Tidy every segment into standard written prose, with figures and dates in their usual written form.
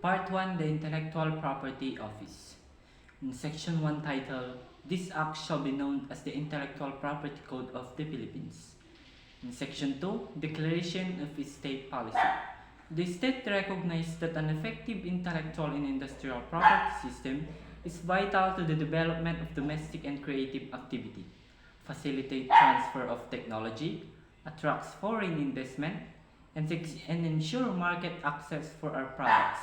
Part 1, the Intellectual Property Office. In Section 1 titled, "This Act shall be known as the Intellectual Property Code of the Philippines." In Section 2, Declaration of State Policy. The state recognized that an effective intellectual and industrial property system is vital to the development of domestic and creative activity, facilitate transfer of technology, attracts foreign investment, and ensure market access for our products.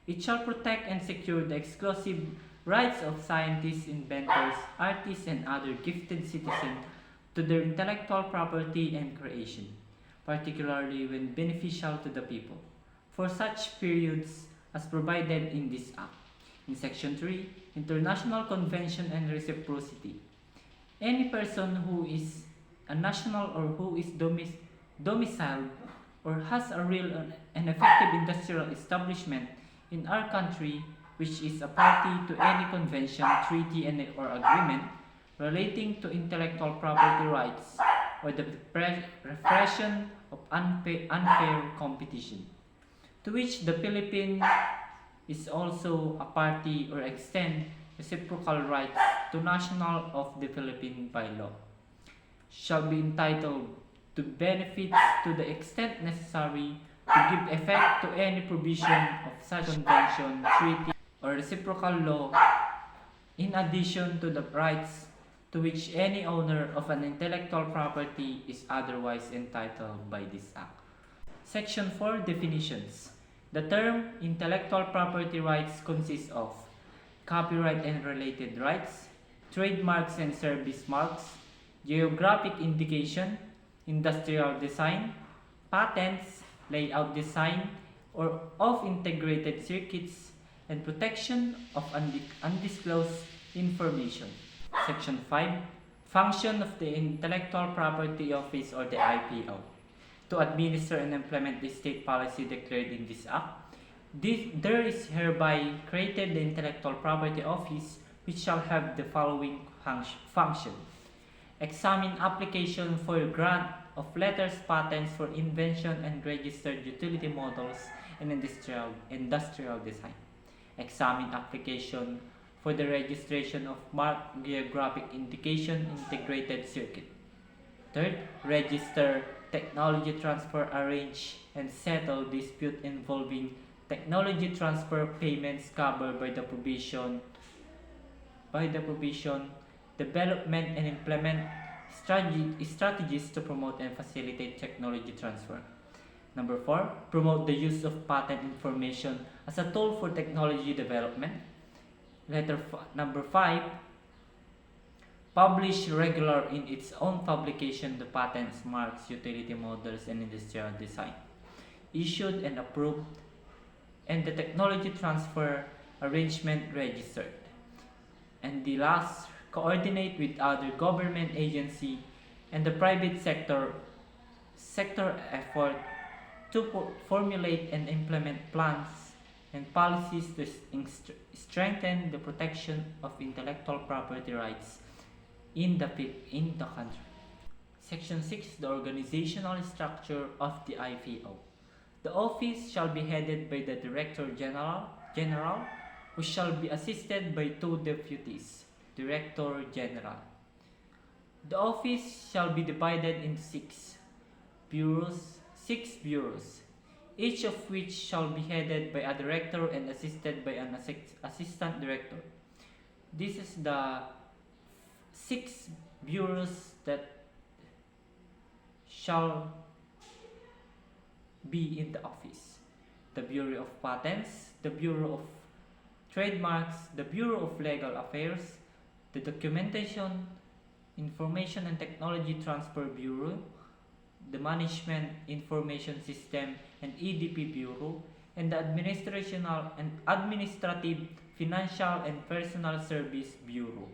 It shall protect and secure the exclusive rights of scientists, inventors, artists, and other gifted citizens to their intellectual property and creation, particularly when beneficial to the people, for such periods as provided in this Act. In Section 3, International Convention and Reciprocity. Any person who is a national or who is domiciled or has a real and effective industrial establishment in our country, which is a party to any convention, treaty, or agreement relating to intellectual property rights or the repression of unfair competition, to which the Philippines is also a party or extend reciprocal rights to national of the Philippines by law, shall be entitled to benefits to the extent necessary to give effect to any provision of such convention, treaty, or reciprocal law, in addition to the rights to which any owner of an intellectual property is otherwise entitled by this Act. Section 4, Definitions. The term intellectual property rights consists of copyright and related rights, trademarks and service marks, geographic indication, industrial design, patents, layout design or of integrated circuits, and protection of undisclosed information. Section 5, Function of the Intellectual Property Office or the IPO. To administer and implement the state policy declared in this Act, there is hereby created the Intellectual Property Office, which shall have the following function. Examine application for grant of letters patents for invention and registered utility models and industrial design. Examine application for the registration of marked geographic indication integrated circuit. Third, register technology transfer, arrange and settle dispute involving technology transfer payments covered by the provision, development and implement strategies to promote and facilitate technology transfer. Number 4, promote the use of patent information as a tool for technology development. Number 5, publish regular in its own publication the patents, marks, utility models, and industrial design issued and approved, and the technology transfer arrangement registered. And the last, coordinate with other government agency and the private sector effort to formulate and implement plans and policies to strengthen the protection of intellectual property rights in the country. Section 6, the organizational structure of the IPO. The office shall be headed by the Director General, who shall be assisted by 2 deputies, Director General. The office shall be divided into 6 bureaus, each of which shall be headed by a director and assisted by an assistant director. This is the 6 bureaus that shall be in the office: the Bureau of Patents, the Bureau of Trademarks, the Bureau of Legal Affairs, the Documentation, Information and Technology Transfer Bureau, the Management Information System and EDP Bureau, and the Administrative, Financial and Personal Service Bureau.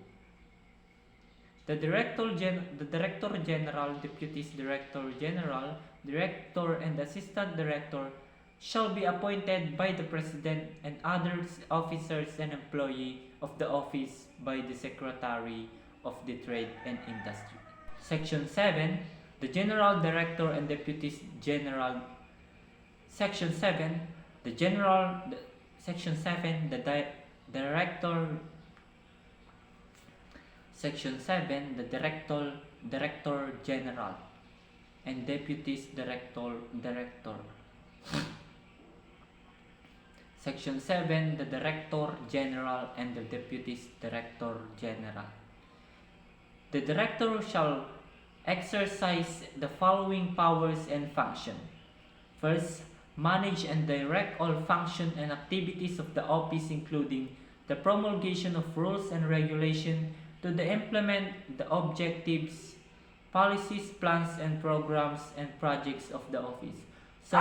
The Director General, Deputies Director General, Director and Assistant Director shall be appointed by the President and other officers and employees of the office by the Secretary of the Trade and Industry. Section 7, the General Director and Deputies General. Section 7, the General Section 7, director. Section 7, the Director General and Deputies Director. Section 7, the Director General and the Deputies Director General. The Director shall exercise the following powers and functions. First, manage and direct all functions and activities of the office, including the promulgation of rules and regulations to implement the objectives, policies, plans, and programs and projects of the office. So,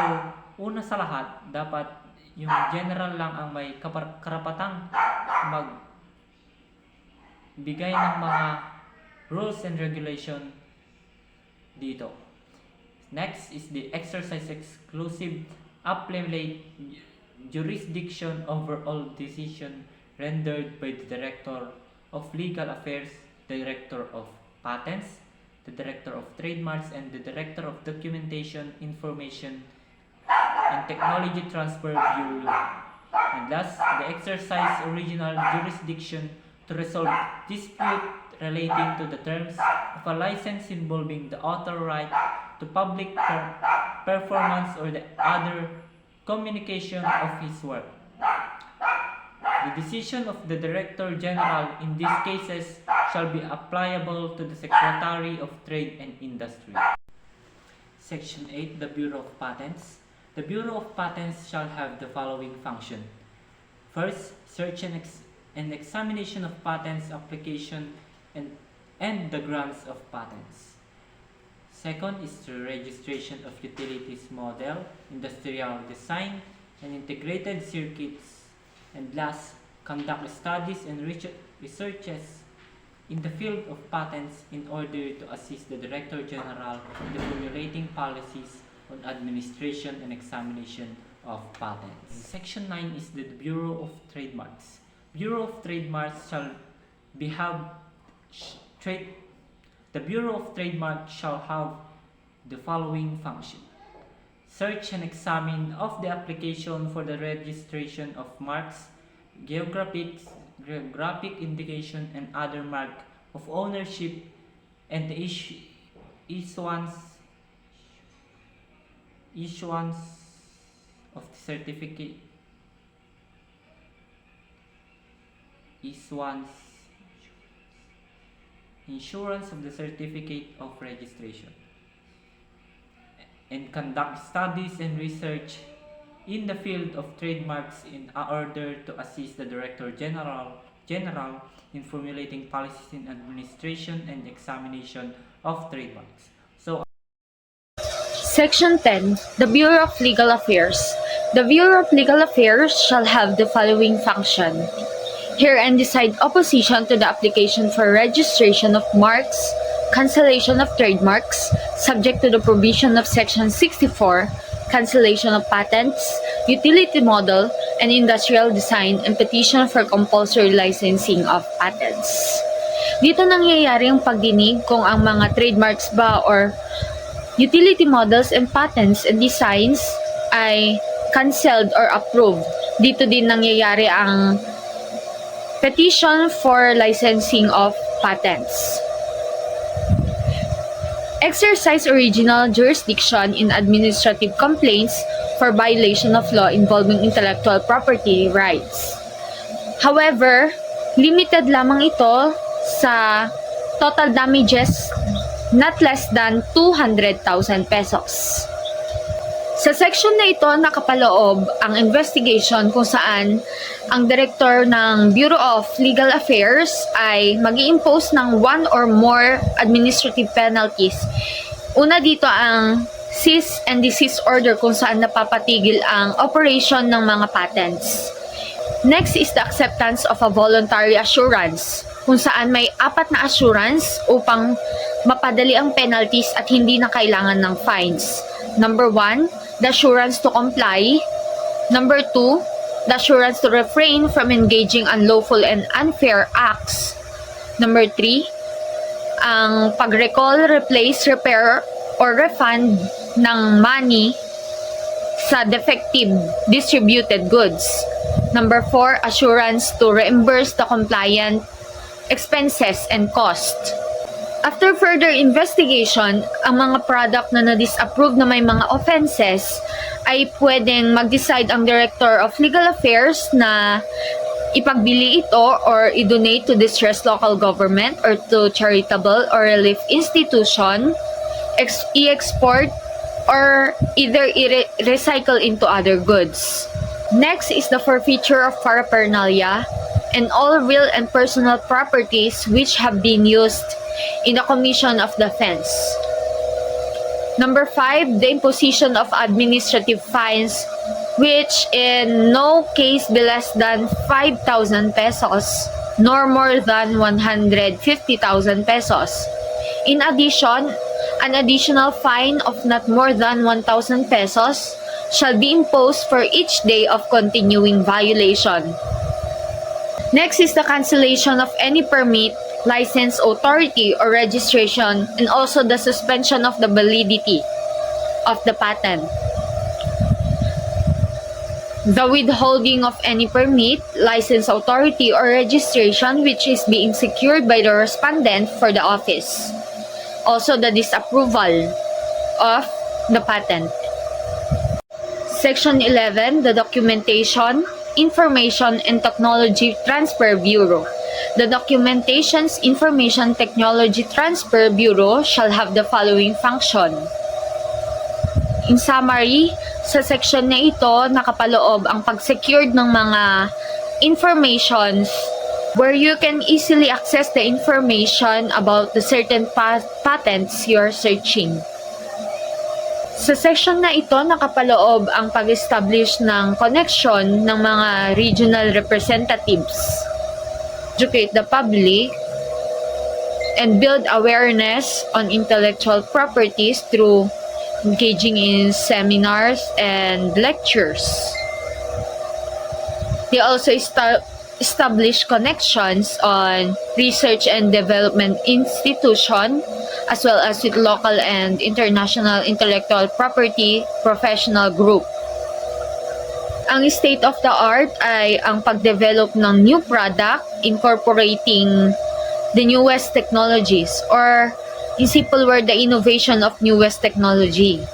una sa lahat, dapat yung general lang ang may karapatang magbigay ng mga rules and regulation dito. Next is the exercise exclusive appellate jurisdiction over all decision rendered by the Director of Legal Affairs, Director of Patents, the Director of Trademarks, and the Director of Documentation, Information, and Technology Transfer Bureau. And last, the exercise original jurisdiction to resolve dispute relating to the terms of a license involving the author right to public performance or the other communication of his work. The decision of the Director General in these cases shall be applicable to the Secretary of Trade and Industry. Section 8, the Bureau of Patents. The Bureau of Patents shall have the following function. First, search and examination of patents application and the grants of patents. Second is the registration of utilities model, industrial design, and integrated circuits. And last, conduct studies and researches in the field of patents in order to assist the Director General in the formulating policies on administration and examination of patents. Section 9 is the Bureau of Trademarks. Bureau of Trademarks shall the Bureau of Trademarks shall have the following function. Search and examine of the application for the registration of marks, geographic indication, and other mark of ownership, and the issuance of the certificate, insurance of the certificate of registration, and conduct studies and research in the field of trademarks in order to assist the Director General in formulating policies in administration and examination of trademarks. So, Section 10. The Bureau of Legal Affairs. The Bureau of Legal Affairs shall have the following function. Hear and decide opposition to the application for registration of marks, cancellation of trademarks, subject to the provision of Section 64, cancellation of patents, utility model, and industrial design, and petition for compulsory licensing of patents. Dito nangyayari ang pagdinig kung ang mga trademarks ba or utility models and patents and designs ay cancelled or approved. Dito din nangyayari ang petition for licensing of patents. Exercise original jurisdiction in administrative complaints for violation of law involving intellectual property rights. However, limited lamang ito sa total damages not less than 200,000 pesos. Sa section na ito, nakapaloob ang investigation kung saan ang director ng Bureau of Legal Affairs ay mag-i-impose ng one or more administrative penalties. Una dito ang cease and desist order kung saan napapatigil ang operation ng mga patents. Next is the acceptance of a voluntary assurance kung saan may 4 na assurance upang mapadali ang penalties at hindi na kailangan ng fines. Number 1, the assurance to comply. Number 2, the assurance to refrain from engaging unlawful and unfair acts. Number 3, ang pag-recall, replace, repair, or refund ng money sa defective distributed goods. Number 4, assurance to reimburse the compliant expenses and cost. After further investigation, ang mga product na na-disapprove na may mga offenses ay pwedeng mag-decide ang Director of Legal Affairs na ipagbili ito or i-donate to distressed local government or to charitable or relief institution, i-export, or either i-recycle into other goods. Next is the forfeiture of paraphernalia and all real and personal properties which have been used in the commission of the offense. Number 5, the imposition of administrative fines which in no case be less than 5,000 pesos nor more than 150,000 pesos. In addition, an additional fine of not more than 1,000 pesos shall be imposed for each day of continuing violation. Next is the cancellation of any permit, license, authority, or registration, and also the suspension of the validity of the patent. The withholding of any permit, license, authority, or registration which is being secured by the respondent for the office. Also the disapproval of the patent. Section 11, the Documentation, Information and Technology Transfer Bureau. The Documentations, Information Technology Transfer Bureau shall have the following function. In summary, sa section na ito, nakapaloob ang pag-secured ng mga informations where you can easily access the information about the certain patents you're searching. Sa section na ito, nakapaloob ang pag-establish ng connection ng mga regional representatives, educate the public, and build awareness on intellectual properties through engaging in seminars and lectures. They also establish connections on research and development institution as well as with local and international intellectual property professional group. Ang state of the art ay ang pagdevelop ng new product incorporating the newest technologies, or in simple word, the innovation of newest technology.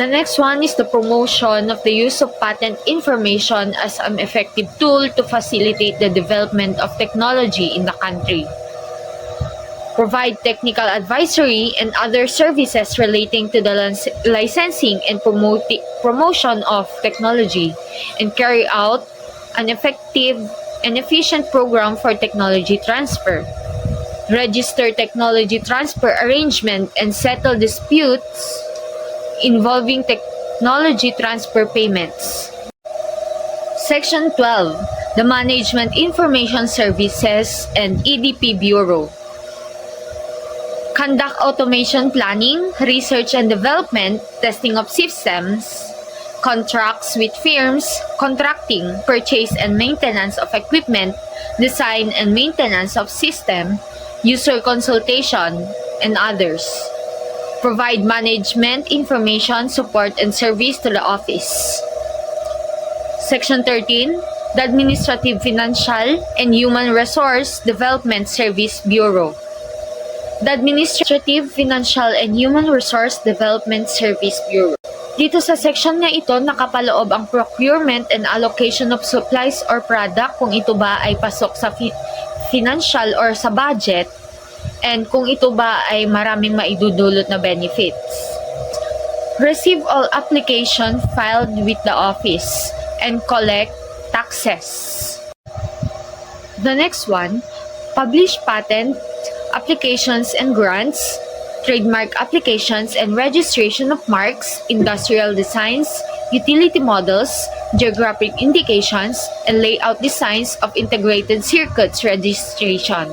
The next one is the promotion of the use of patent information as an effective tool to facilitate the development of technology in the country. Provide technical advisory and other services relating to the licensing and promotion of technology, and carry out an effective and efficient program for technology transfer. Register technology transfer arrangement and settle disputes involving technology transfer payments. Section 12, the Management Information Services and EDP Bureau. Conduct automation planning, research and development, testing of systems, contracts with firms, contracting, purchase and maintenance of equipment, design and maintenance of system, user consultation, and others. Provide management, information, support, and service to the office. Section 13, the Administrative, Financial, and Human Resource Development Service Bureau. The Administrative, Financial, and Human Resource Development Service Bureau. Dito sa section na ito, nakapaloob ang procurement and allocation of supplies or product kung ito ba ay pasok sa financial or sa budget, and kung ito ba ay maraming maidudulot na benefits. Receive all application filed with the office and collect taxes. The next one, publish patent applications and grants, trademark applications and registration of marks, industrial designs, utility models, geographic indications, and layout designs of integrated circuits registration.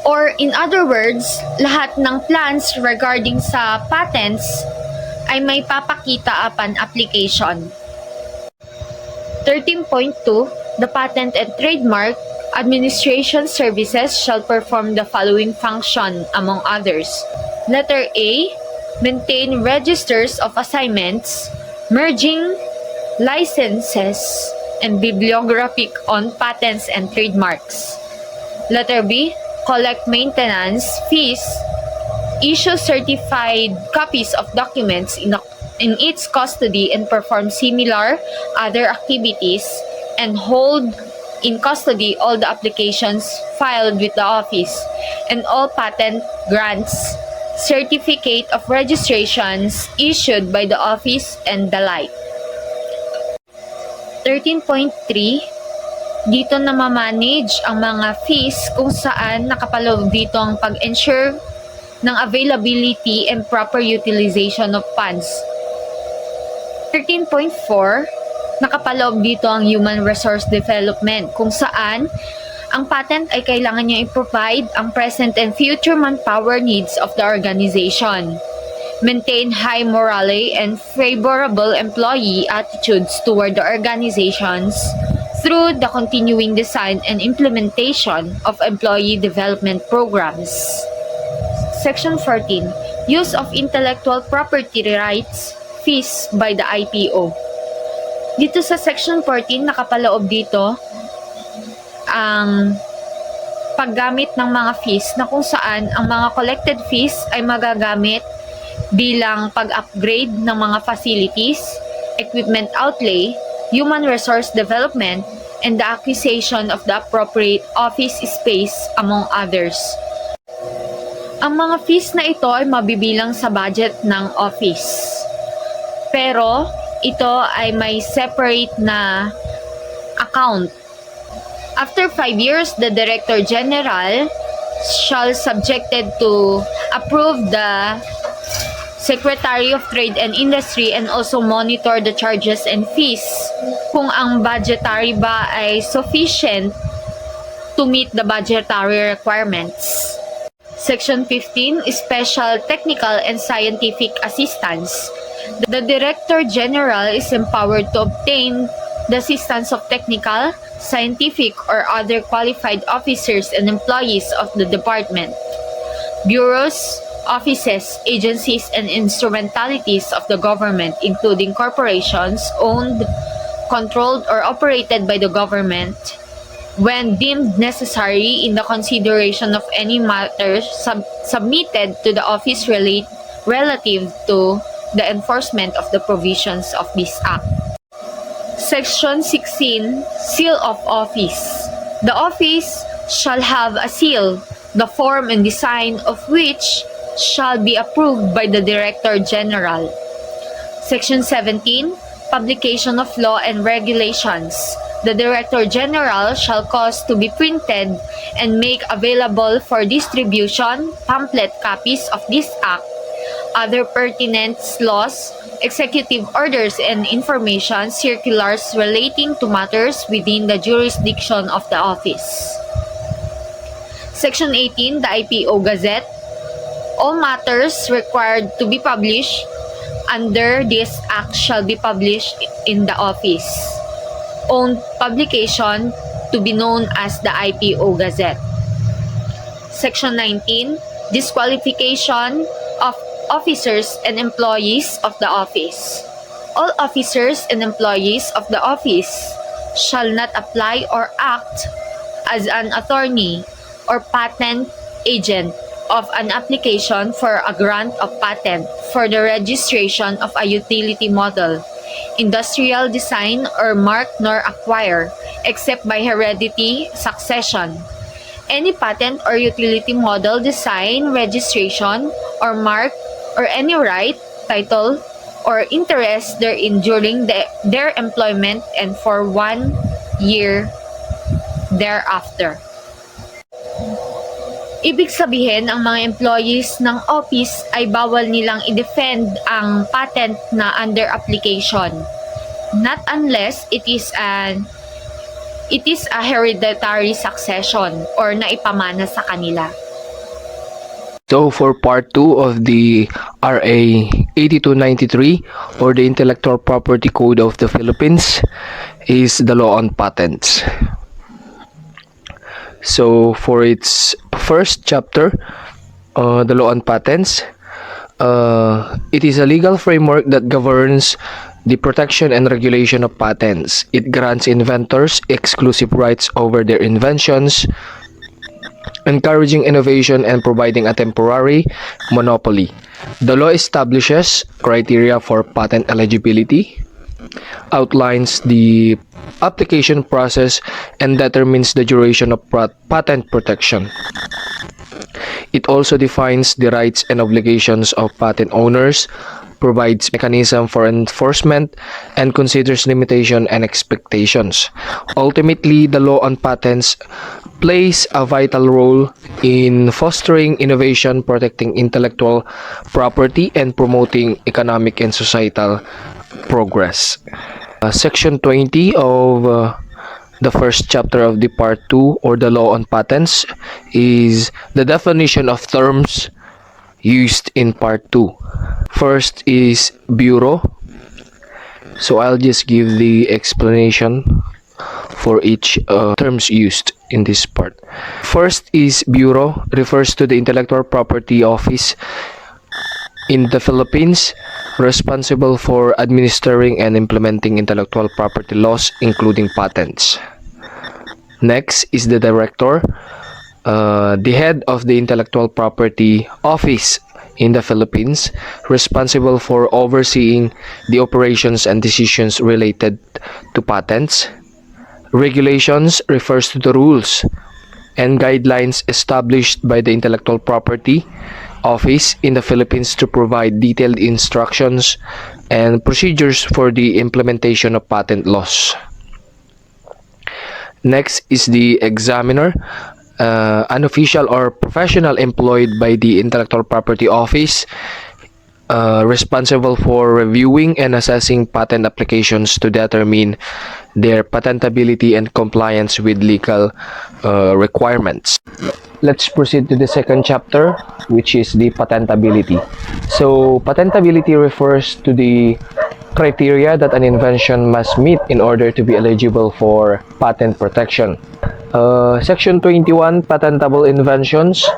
Or in other words, lahat ng plans regarding sa patents ay may papakita upon application. 13.2, the Patent and Trademark Administration Services shall perform the following function, among others. Letter A, maintain registers of assignments, merging, licenses, and bibliographic on patents and trademarks. Letter B, collect maintenance fees, issue certified copies of documents in its custody and perform similar other activities, and hold in custody all the applications filed with the office and all patent grants, certificate of registrations issued by the office and the like. 13.3, dito na ma-manage ang mga fees kung saan nakapaloob dito ang pag-ensure ng availability and proper utilization of funds. 13.4, nakapaloob dito ang human resource development kung saan ang patent ay kailangan niya i-provide ang present and future manpower needs of the organization. Maintain high morale and favorable employee attitudes toward the organizations through the continuing design and implementation of employee development programs. Section 14. Use of intellectual property rights fees by the IPO. Dito sa Section 14, nakapaloob dito ang paggamit ng mga fees na kung saan ang mga collected fees ay magagamit bilang pag-upgrade ng mga facilities, equipment outlay, human resource development, and the acquisition of the appropriate office space, among others. Ang mga fees na ito ay mabibilang sa budget ng office. Pero ito ay may separate na account. After 5 years, the Director General shall subjected to approve the Secretary of Trade and Industry and also monitor the charges and fees kung ang budgetary ba ay sufficient to meet the budgetary requirements. Section 15, Special Technical and Scientific Assistance. The Director General is empowered to obtain the assistance of technical, scientific, or other qualified officers and employees of the department, bureaus, offices, agencies, and instrumentalities of the government, including corporations owned, controlled, or operated by the government, when deemed necessary in the consideration of any matters submitted to the office relative to the enforcement of the provisions of this Act. Section 16, Seal of Office. The office shall have a seal, the form and design of which shall be approved by the Director General. Section 17, Publication of Law and Regulations. The Director General shall cause to be printed and make available for distribution pamphlet copies of this Act, other pertinent laws, executive orders, and information circulars relating to matters within the jurisdiction of the office. Section 18, the IPO Gazette. All matters required to be published under this Act shall be published in the office owned publication to be known as the IPO Gazette. Section 19, Disqualification of officers and employees of the office. All officers and employees of the office shall not apply or act as an attorney or patent agent of an application for a grant of patent for the registration of a utility model, industrial design, or mark, nor acquire, except by heredity succession, any patent or utility model, design, registration, or mark, or any right, title, or interest therein during their employment and for 1 year thereafter. Ibig sabihin, ang mga employees ng office ay bawal nilang i-defend ang patent na under application, not unless it is a hereditary succession or naipamana sa kanila. So for part 2 of the RA 8293 or the Intellectual Property Code of the Philippines is the law on patents. So for its first chapter, the law on patents, it is a legal framework that governs the protection and regulation of patents. It grants inventors exclusive rights over their inventions, encouraging innovation and providing a temporary monopoly. The law establishes criteria for patent eligibility, outlines the application process, and determines the duration of patent protection. It also defines the rights and obligations of patent owners, provides mechanism for enforcement, and considers limitation and expectations. Ultimately, the law on patents plays a vital role in fostering innovation, protecting intellectual property, and promoting economic and societal progress. Section 20 of the first chapter of the part 2, or the law on patents, is the definition of terms used in part 2. First is bureau. So I'll just give the explanation for each terms used in this part. First is bureau, refers to the intellectual property office in the Philippines, responsible for administering and implementing intellectual property laws, including patents. Next is the director, the head of the intellectual property office in the Philippines, responsible for overseeing the operations and decisions related to patents. Regulations refers to the rules and guidelines established by the intellectual property office in the Philippines to provide detailed instructions and procedures for the implementation of patent laws. Next is the examiner, an official or professional employed by the intellectual property office, responsible for reviewing and assessing patent applications to determine their patentability and compliance with legal requirements. Let's proceed to the second chapter, which is the patentability. So, patentability refers to the criteria that an invention must meet in order to be eligible for patent protection. Section 21, patentable inventions.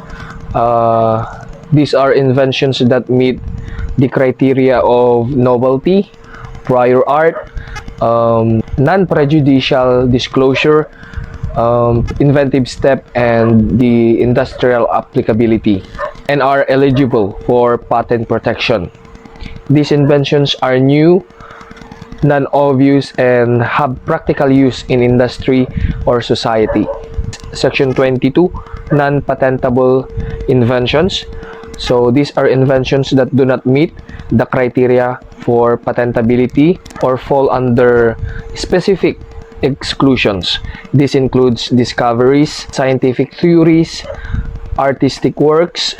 These are inventions that meet the criteria of novelty, prior art, non-prejudicial disclosure, inventive step, and the industrial applicability, and are eligible for patent protection. These inventions are new, non-obvious, and have practical use in industry or society. Section 22, non-patentable inventions. So these are inventions that do not meet the criteria for patentability or fall under specific exclusions. This includes discoveries, scientific theories, artistic works,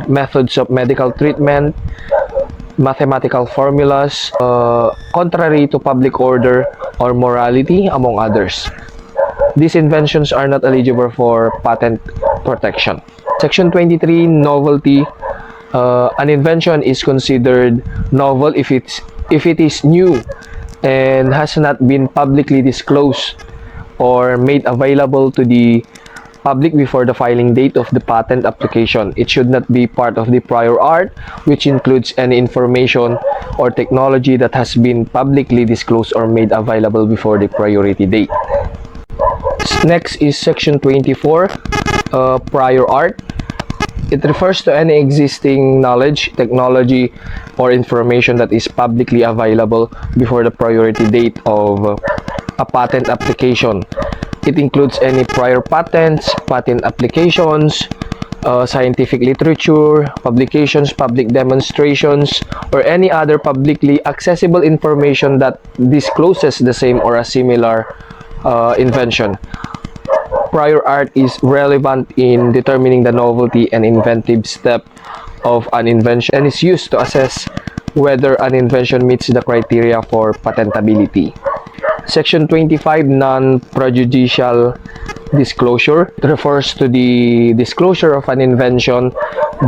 methods of medical treatment, mathematical formulas, contrary to public order or morality, among others. These inventions are not eligible for patent protection. Section 23, novelty. An invention is considered novel if it is new and has not been publicly disclosed or made available to the public before the filing date of the patent application. It should not be part of the prior art, which includes any information or technology that has been publicly disclosed or made available before the priority date. Next is section 24, prior art. It refers to any existing knowledge, technology, or information that is publicly available before the priority date of a patent application. It includes any prior patents, patent applications, scientific literature, publications, public demonstrations, or any other publicly accessible information that discloses the same or a similar invention. Prior art is relevant in determining the novelty and inventive step of an invention and is used to assess whether an invention meets the criteria for patentability. Section 25, non-prejudicial disclosure. It refers to the disclosure of an invention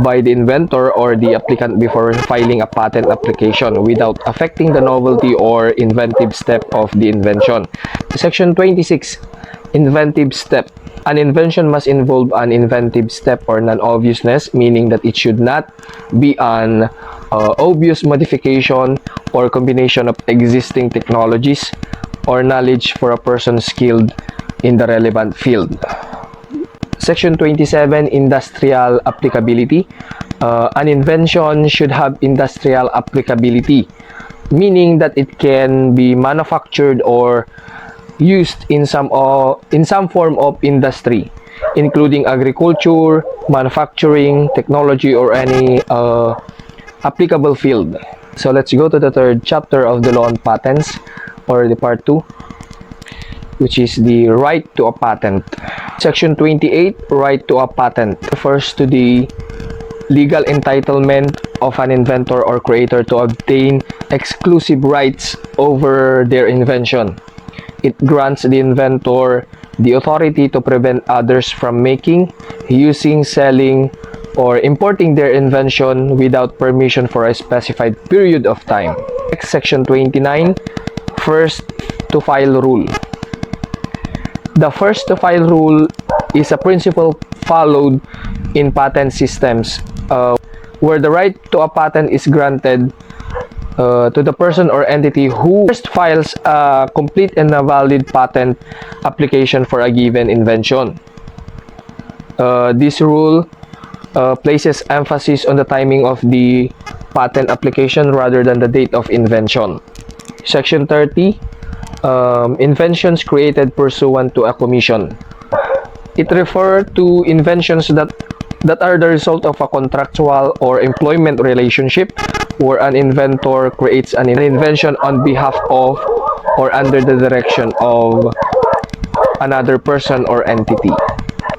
by the inventor or the applicant before filing a patent application without affecting the novelty or inventive step of the invention. Section 26, inventive step. An invention must involve an inventive step or non-obviousness, meaning that it should not be an obvious modification or combination of existing technologies or knowledge for a person skilled in the relevant field. Section 27, Industrial Applicability. An invention should have industrial applicability, meaning that it can be manufactured or used in some form of industry, including agriculture, manufacturing, technology, or any applicable field. So let's go to the third chapter of the law on patents, or the part 2, which is the right to a patent. Section 28, right to a patent, refers to the legal entitlement of an inventor or creator to obtain exclusive rights over their invention. It grants the inventor the authority to prevent others from making, using, selling, or importing their invention without permission for a specified period of time. Next, Section 29, first to file rule. The first to file rule is a principle followed in patent systems where the right to a patent is granted to the person or entity who first files a complete and a valid patent application for a given invention. This rule places emphasis on the timing of the patent application rather than the date of invention. Section 30, inventions created pursuant to a commission. It refers to inventions that are the result of a contractual or employment relationship where an inventor creates an invention on behalf of or under the direction of another person or entity.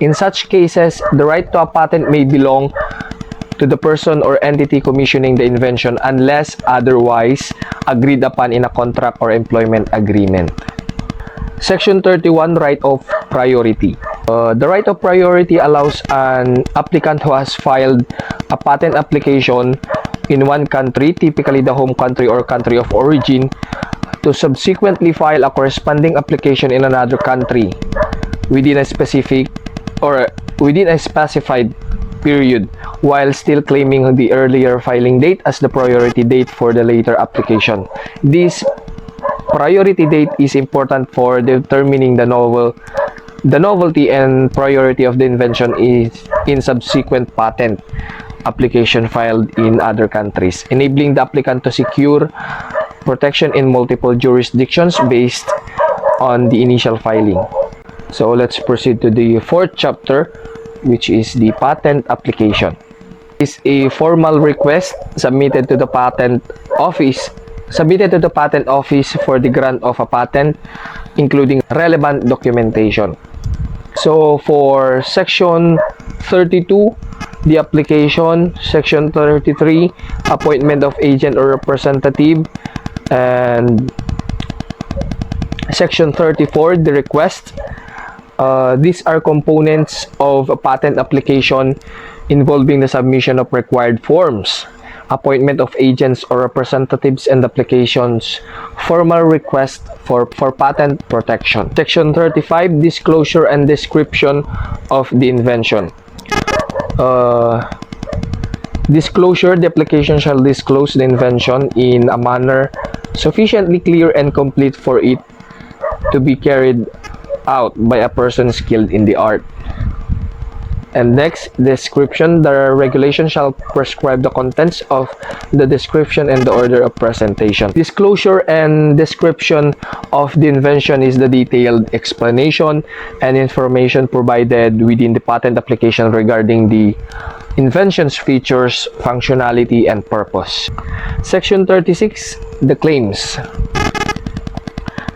In such cases, the right to a patent may belong to the person or entity commissioning the invention unless otherwise agreed upon in a contract or employment agreement. Section 31, right of priority. The right of priority allows an applicant who has filed a patent application in one country, typically the home country or country of origin, to subsequently file a corresponding application in another country within a specified period, while still claiming the earlier filing date as the priority date for the later application. This priority date is important for determining the novelty and priority of the invention is in subsequent patent application filed in other countries, enabling the applicant to secure protection in multiple jurisdictions based on the initial filing. So let's proceed to the fourth chapter, which is the patent application. Is a formal request submitted to the patent office for the grant of a patent, including relevant documentation. So for section 32, the application, section 33, appointment of agent or representative, and section 34, the request. These are components of a patent application involving the submission of required forms, appointment of agents or representatives, and applications, formal request for patent protection. Section 35, disclosure and description of the invention. Disclosure, the application shall disclose the invention in a manner sufficiently clear and complete for it to be carried out by a person skilled in the art. And next, description. The regulation shall prescribe the contents of the description and the order of presentation. Disclosure and description of the invention is the detailed explanation and information provided within the patent application regarding the invention's features, functionality, and purpose. Section 36, the claims.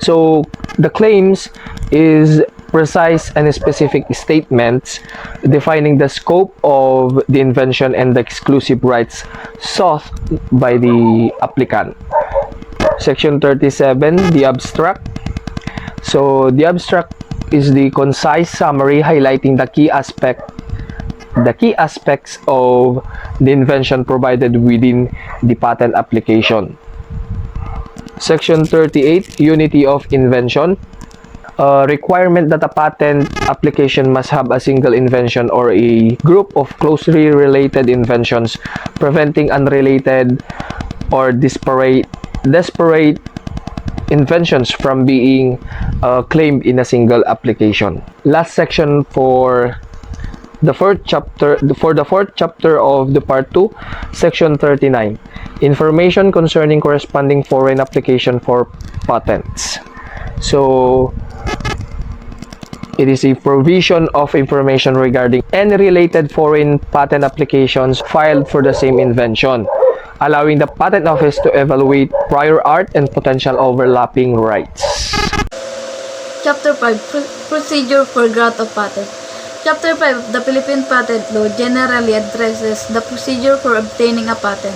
So, the claims is precise and specific statements defining the scope of the invention and the exclusive rights sought by the applicant. Section 37, the abstract. So the abstract is the concise summary highlighting the key aspects of the invention provided within the patent application. Section 38, unity of invention. Requirement that a patent application must have a single invention or a group of closely related inventions, preventing unrelated or disparate disparate inventions from being claimed in a single application. Last section for the fourth chapter of the part 2, section 39, information concerning corresponding foreign application for patents. So it is a provision of information regarding any related foreign patent applications filed for the same invention, allowing the patent office to evaluate prior art and potential overlapping rights. Chapter 5 Procedure for Grant of Patent. Chapter 5 of the Philippine Patent Law generally addresses the procedure for obtaining a patent.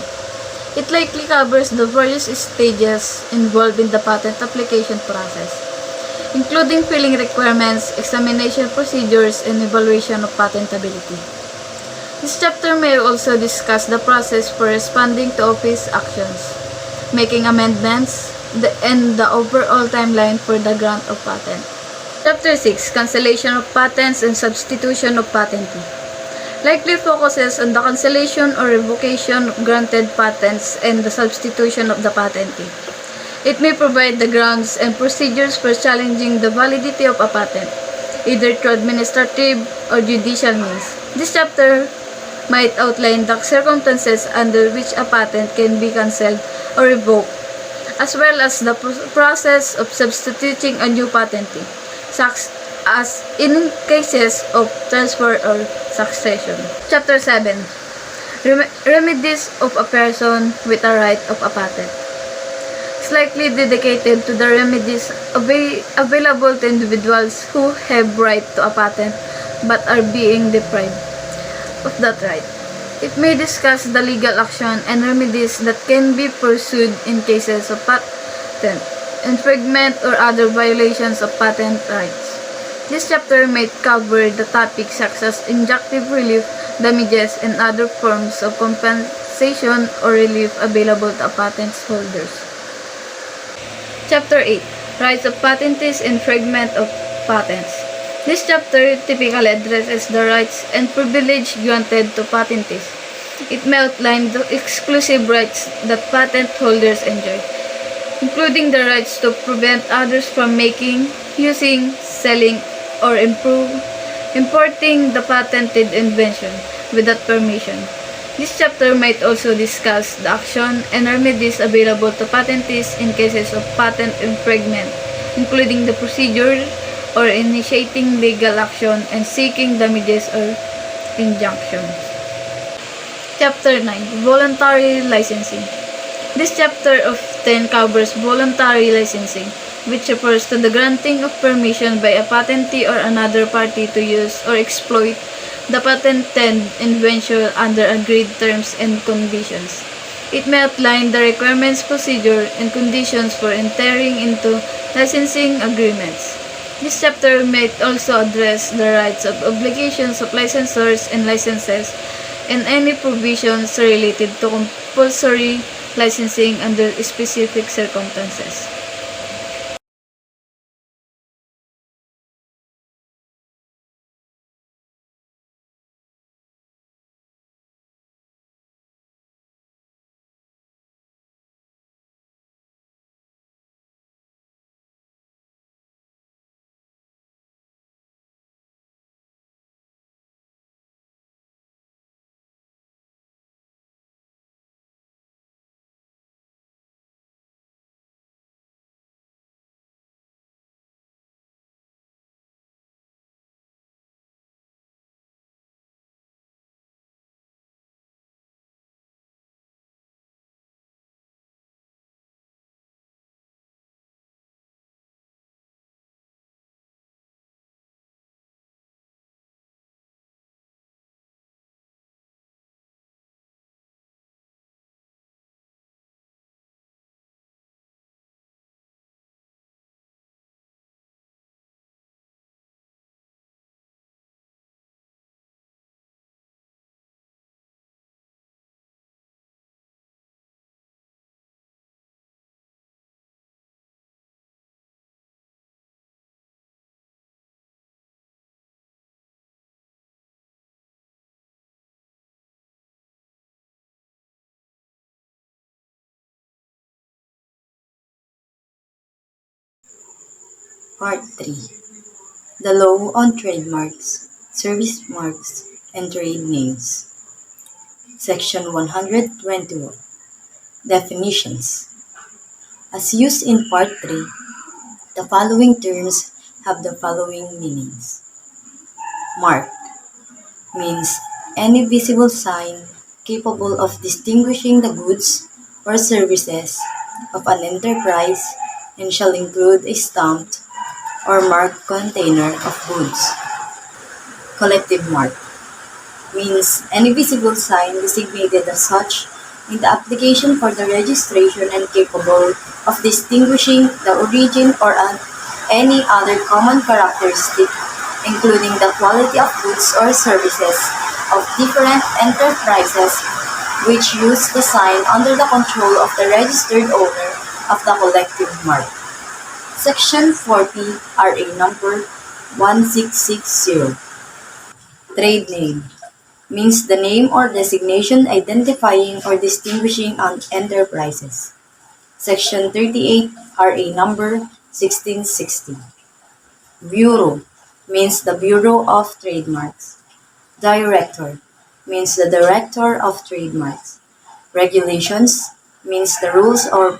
It likely covers the various stages involved in the patent application process, including filing requirements, examination procedures, and evaluation of patentability. This chapter may also discuss the process for responding to office actions, making amendments, and the overall timeline for the grant of patent. Chapter 6 Cancellation of Patents and Substitution of Patentee likely focuses on the cancellation or revocation of granted patents and the substitution of the patentee. It may provide the grounds and procedures for challenging the validity of a patent, either through administrative or judicial means. This chapter might outline the circumstances under which a patent can be cancelled or revoked, as well as the process of substituting a new patentee, such as in cases of transfer or succession. Chapter 7 Remedies of a person with a right of a patent. Slightly dedicated to the remedies available to individuals who have right to a patent but are being deprived of that right. It may discuss the legal action and remedies that can be pursued in cases of patent infringement or other violations of patent rights. This chapter may cover the topics such as injunctive relief, damages, and other forms of compensation or relief available to patent holders. Chapter 8 Rights of Patentees and Infringement of Patents. This chapter typically addresses the rights and privilege granted to patentees. It may outline the exclusive rights that patent holders enjoy, including the rights to prevent others from making, using, selling, or importing the patented invention without permission. This chapter might also discuss the action and remedies available to patentees in cases of patent infringement, including the procedure or initiating legal action and seeking damages or injunctions. Chapter 9 Voluntary Licensing. This chapter often covers voluntary licensing, which refers to the granting of permission by a patentee or another party to use or exploit the patented invention under agreed terms and conditions. It may outline the requirements, procedure, and conditions for entering into licensing agreements. This chapter may also address the rights of obligations of licensors and licenses and any provisions related to compulsory licensing under specific circumstances. Part 3. The Law on Trademarks, Service Marks, and Trade Names. Section 121. Definitions. As used in Part 3, the following terms have the following meanings. Mark means any visible sign capable of distinguishing the goods or services of an enterprise and shall include a stamped or marked container of goods. Collective mark means any visible sign designated as such in the application for the registration and capable of distinguishing the origin or any other common characteristic, including the quality of goods or services of different enterprises which use the sign under the control of the registered owner of the collective mark. Section 40 RA number 1660. Trade name means the name or designation identifying or distinguishing an enterprises. Section 38 RA number 1660. Bureau means the Bureau of Trademarks. Director means the Director of Trademarks. Regulations means the rules of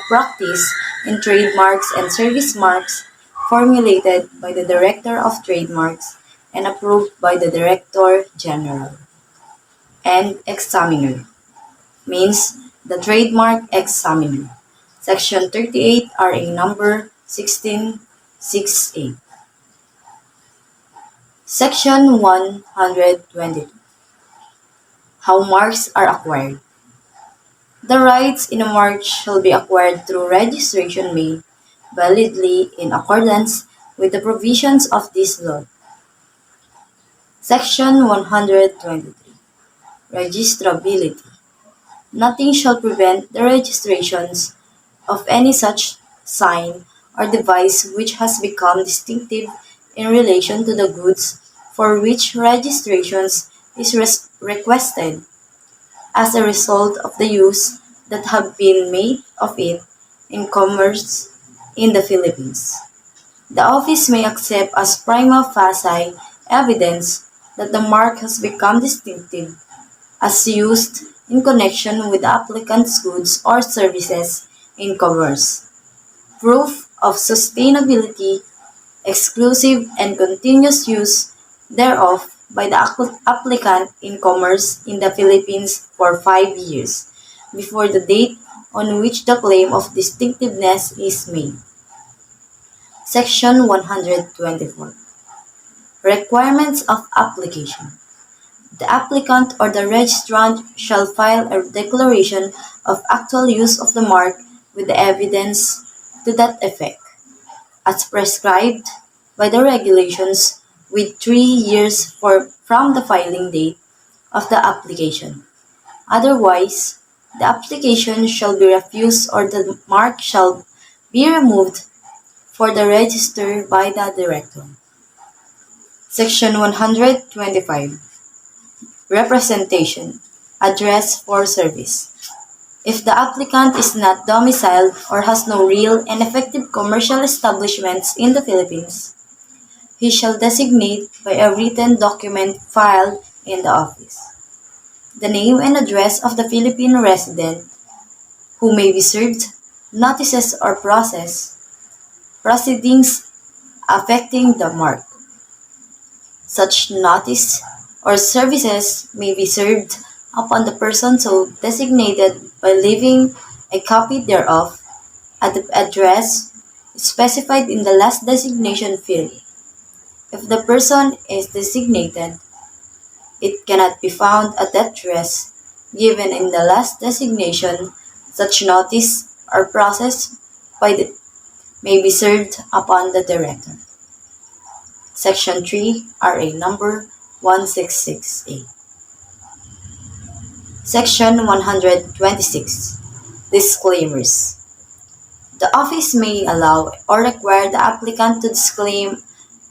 practice in trademarks and service marks formulated by the Director of Trademarks and approved by the Director General. And examiner means the trademark examiner. Section 38 RA number 1668. Section 122. How marks are acquired. The rights in a mark shall be acquired through registration made validly in accordance with the provisions of this law. Section 123. Registrability. Nothing shall prevent the registrations of any such sign or device which has become distinctive in relation to the goods for which registrations is requested as a result of the use that have been made of it in commerce in the Philippines. The office may accept as prima facie evidence that the mark has become distinctive as used in connection with the applicant's goods or services in commerce. Proof of sustainability, exclusive and continuous use thereof by the applicant in commerce in the Philippines for 5 years before the date on which the claim of distinctiveness is made. Section 124. Requirements of application. The applicant or the registrant shall file a declaration of actual use of the mark with the evidence to that effect, as prescribed by the regulations with 3 years from the filing date of the application. Otherwise, the application shall be refused or the mark shall be removed for the register by the director. Section 125. Representation. Address for service. If the applicant is not domiciled or has no real and effective commercial establishments in the Philippines, he shall designate by a written document filed in the office the name and address of the Philippine resident who may be served notices or proceedings affecting the mark. Such notice or services may be served upon the person so designated by leaving a copy thereof at the address specified in the last designation field. If the person is designated, it cannot be found at that address given in the last designation. Such notice or process may be served upon the director. Section 3 RA number 1668. Section 126. Disclaimers. The office may allow or require the applicant to disclaim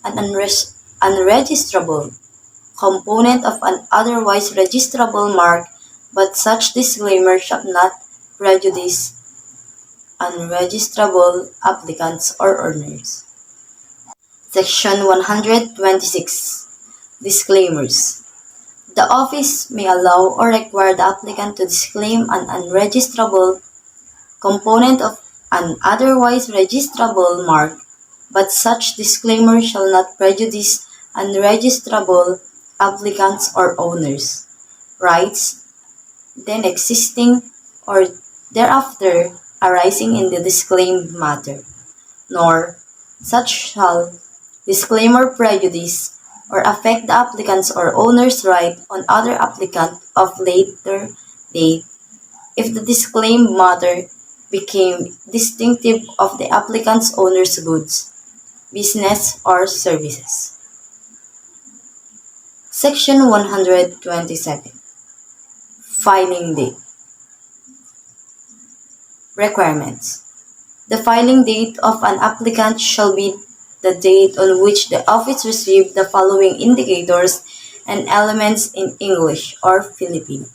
an unregistrable component of an otherwise registrable mark, but such disclaimer shall not prejudice unregistrable applicants or owners. Section 126. Disclaimers. The office may allow or require the applicant to disclaim an unregisterable component of an otherwise registrable mark, but such disclaimer shall not prejudice unregistrable applicants or owners' rights then existing or thereafter arising in the disclaimed matter, nor such shall disclaimer prejudice or affect the applicant's or owner's right on other applicant of later date if the disclaimed matter became distinctive of the applicant's owner's goods, business, or services. Section 127. Filing date. Requirements. The filing date of an applicant shall be the date on which the office received the following indicators and elements in English or Filipino.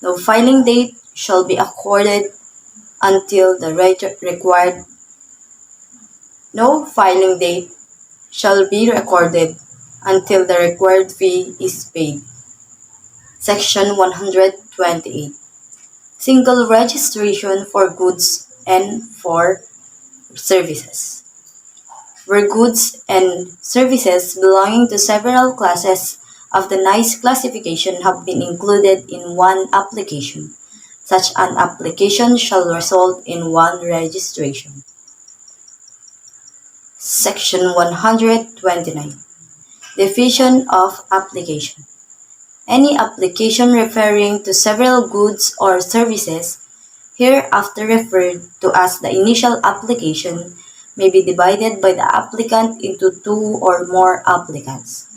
No filing date shall be accorded until the required. No filing date shall be recorded until the required fee is paid. Section 128. Single registration for goods and for services. Where goods and services belonging to several classes of the NICE classification have been included in one application, such an application shall result in one registration. Section 129. Division of application. Any application referring to several goods or services, hereafter referred to as the initial application, may be divided by the applicant into two or more applicants,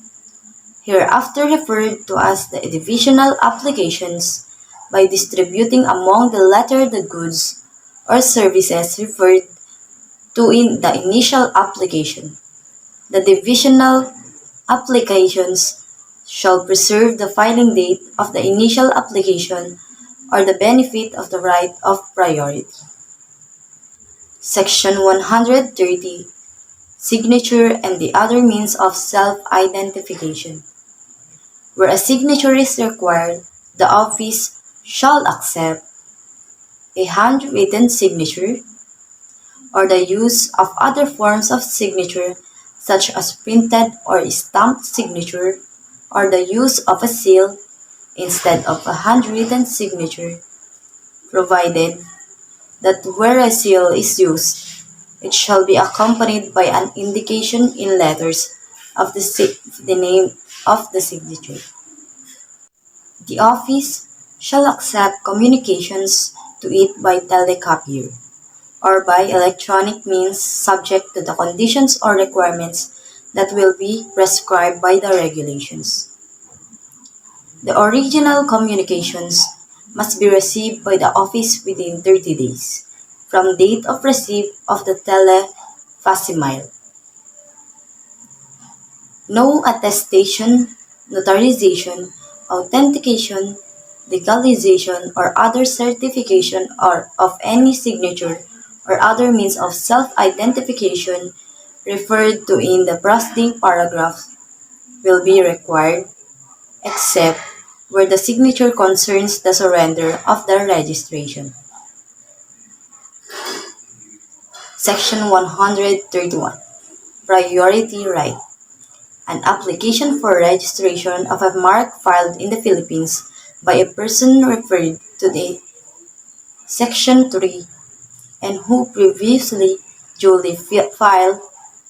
hereafter referred to as the divisional applications, by distributing among the latter the goods or services referred to in the initial application. The divisional applications shall preserve the filing date of the initial application or the benefit of the right of priority. Section 130. Signature and the other means of self-identification. Where a signature is required, the office shall accept a handwritten signature or the use of other forms of signature such as printed or stamped signature or the use of a seal instead of a handwritten signature, provided that where a seal is used, it shall be accompanied by an indication in letters of the name of the signature. The office shall accept communications to it by telecopier or by electronic means subject to the conditions or requirements that will be prescribed by the regulations. The original communications must be received by the office within 30 days from date of receipt of the facsimile. No attestation, notarization, authentication, legalization, or other certification or of any signature or other means of self-identification referred to in the preceding paragraph will be required, except where the signature concerns the surrender of the registration. Section 131. Priority right. An application for registration of a mark filed in the Philippines by a person referred to the Section 3 and who previously duly filed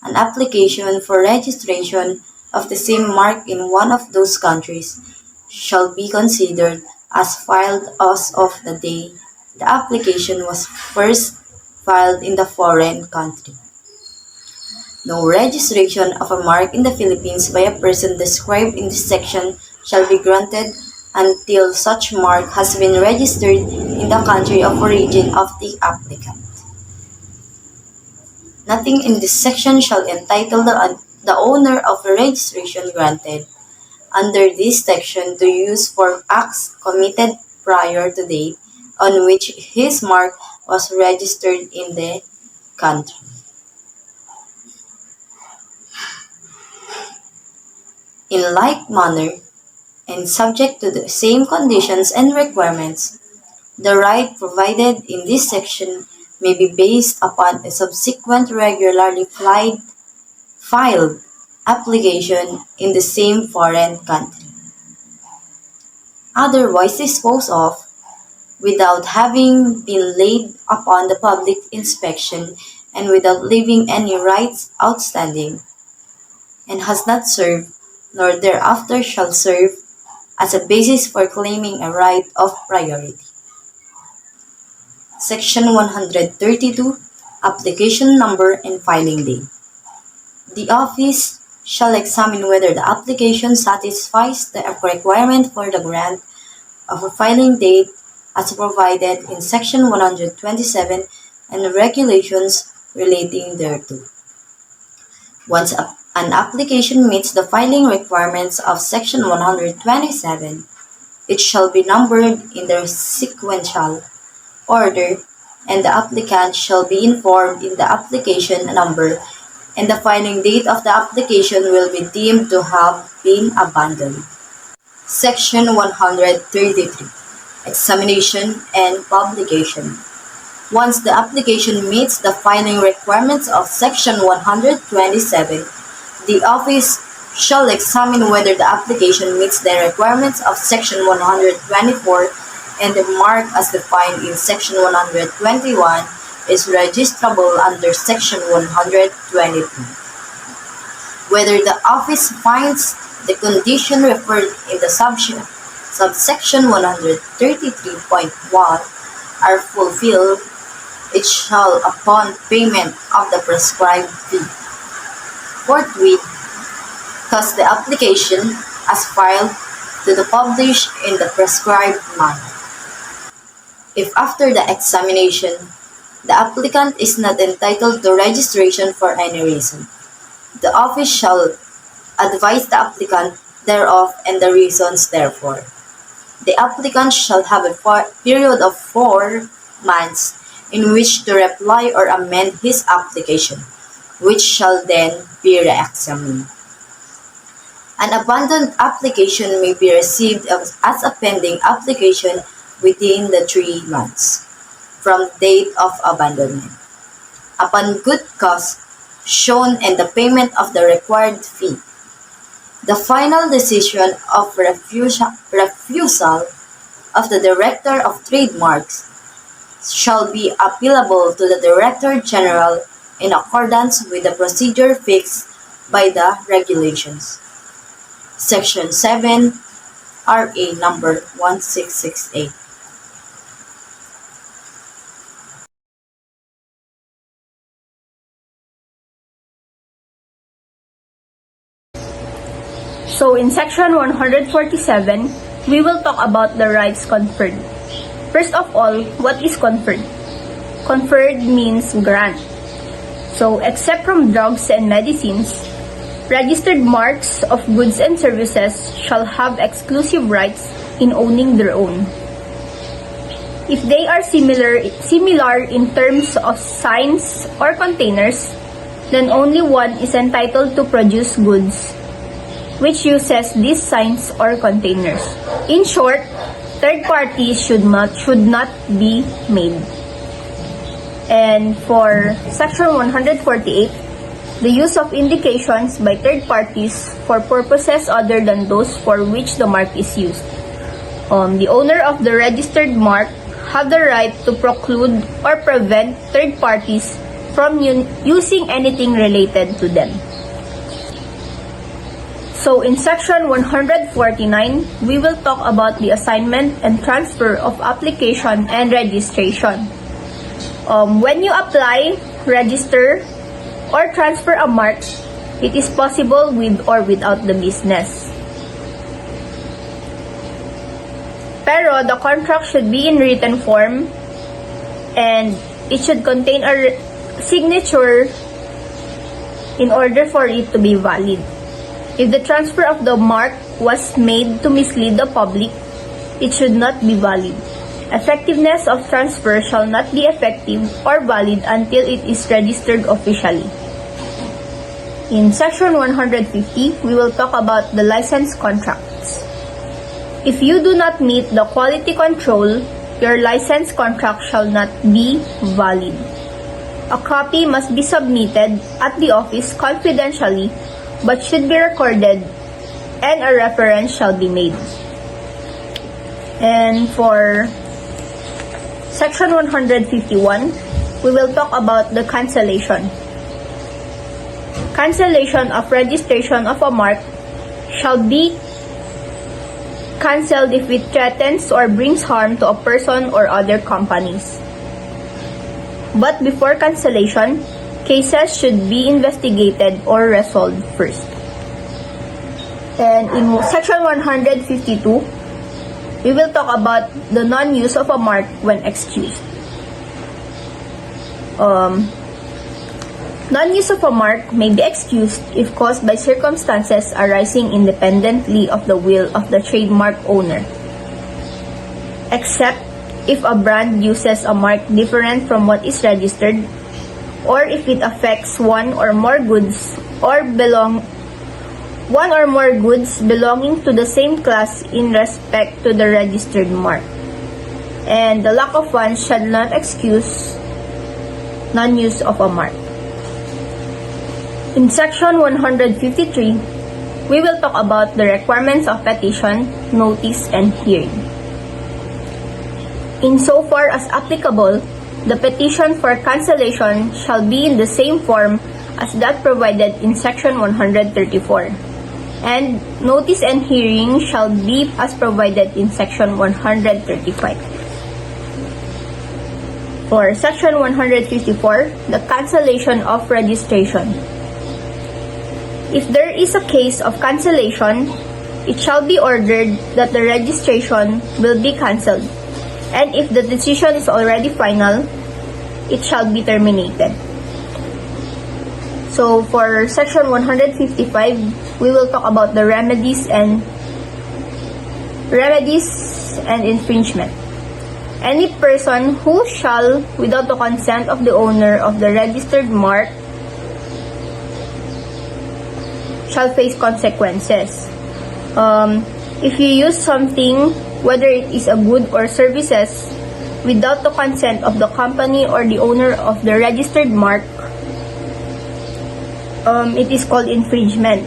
an application for registration of the same mark in one of those countries shall be considered as filed as of the day the application was first filed in the foreign country. No registration of a mark in the Philippines by a person described in this section shall be granted until such mark has been registered in the country of origin of the applicant. Nothing in this section shall entitle the owner of a registration granted under this section to use for acts committed prior to the date on which his mark was registered in the country. In like manner, and subject to the same conditions and requirements, the right provided in this section may be based upon a subsequent regularly filed application in the same foreign country, otherwise disposed of without having been laid upon the public inspection and without leaving any rights outstanding, and has not served, nor thereafter shall serve, as a basis for claiming a right of priority. Section 132, Application Number and Filing Date. The office shall examine whether the application satisfies the requirement for the grant of a filing date as provided in Section 127 and the regulations relating thereto. Once an application meets the filing requirements of Section 127, it shall be numbered in the sequential order, and the applicant shall be informed in the application number, and the filing date of the application will be deemed to have been abandoned. Section 133. Examination and Publication. Once the application meets the filing requirements of Section 127, the office shall examine whether the application meets the requirements of Section 124 and the mark as defined in Section 121 is registrable under Section 122. Whether the office finds the condition referred in the subsection 133.1 are fulfilled, it shall, upon payment of the prescribed fee, forthwith cause the application as filed to the published in the prescribed manner. If after the examination, the applicant is not entitled to registration for any reason, the office shall advise the applicant thereof and the reasons therefore. The applicant shall have a period of 4 months in which to reply or amend his application, which shall then be re-examined. An abandoned application may be received as a pending application within the 3 months from date of abandonment, upon good cause shown and the payment of the required fee. The final decision of refusal of the Director of Trademarks shall be appealable to the Director General in accordance with the procedure fixed by the regulations. Section 7, RA number 1668. So in section 147, we will talk about the rights conferred. First of all, what is conferred? Conferred means grant. So except from drugs and medicines, registered marks of goods and services shall have exclusive rights in owning their own. If they are similar in terms of signs or containers, then only one is entitled to produce goods which uses these signs or containers. In short, third parties should not be made. And for section 148, the use of indications by third parties for purposes other than those for which the mark is used. The owner of the registered mark have the right to preclude or prevent third parties from using anything related to them. So in section 149, we will talk about the assignment and transfer of application and registration. When you apply, register, or transfer a mark, it is possible with or without the business. Pero the contract should be in written form and it should contain a signature in order for it to be valid. If the transfer of the mark was made to mislead the public, it should not be valid. Effectiveness of transfer shall not be effective or valid until it is registered officially. In section 150, we will talk about the license contracts. If you do not meet the quality control, your license contract shall not be valid. A copy must be submitted at the office confidentially but should be recorded and a reference shall be made. And for section 151, we will talk about the cancellation. Cancellation of registration of a mark shall be cancelled if it threatens or brings harm to a person or other companies. But before cancellation, cases should be investigated or resolved first. And in section 152, we will talk about the non-use of a mark when excused. Non-use of a mark may be excused if caused by circumstances arising independently of the will of the trademark owner, except if a brand uses a mark different from what is registered, or if it affects one or more goods belonging to the same class in respect to the registered mark, and the lack of one shall not excuse non-use of a mark. In section 153, we will talk about the requirements of petition, notice, and hearing. Insofar as applicable, the petition for cancellation shall be in the same form as that provided in section 134, and notice and hearing shall be as provided in section 135. For section 154, the cancellation of registration. If there is a case of cancellation, it shall be ordered that the registration will be cancelled, and if the decision is already final, it shall be terminated. So for section 155, we will talk about the remedies and infringement. Any person who shall, without the consent of the owner of the registered mark, shall face consequences. If you use something, whether it is a good or services, without the consent of the company or the owner of the registered mark, it is called infringement.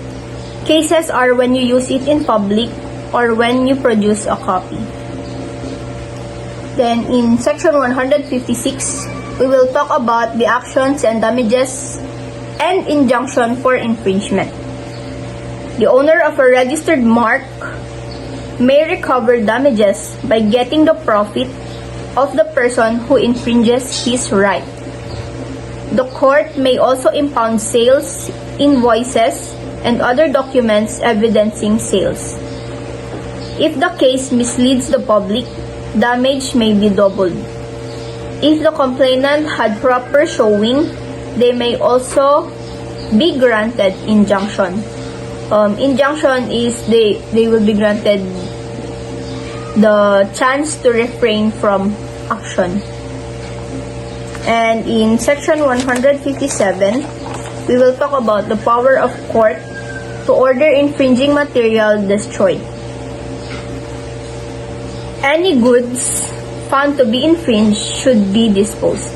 Cases are when you use it in public or when you produce a copy. Then in section 156, we will talk about the actions and damages and injunction for infringement. The owner of a registered mark may recover damages by getting the profit of the person who infringes his right. The court may also impound sales, invoices, and other documents evidencing sales. If the case misleads the public, damage may be doubled. If the complainant had proper showing, they may also be granted injunction. Injunction is they will be granted the chance to refrain from action. And in section 157, we will talk about the power of court to order infringing material destroyed. Any goods found to be infringed should be disposed.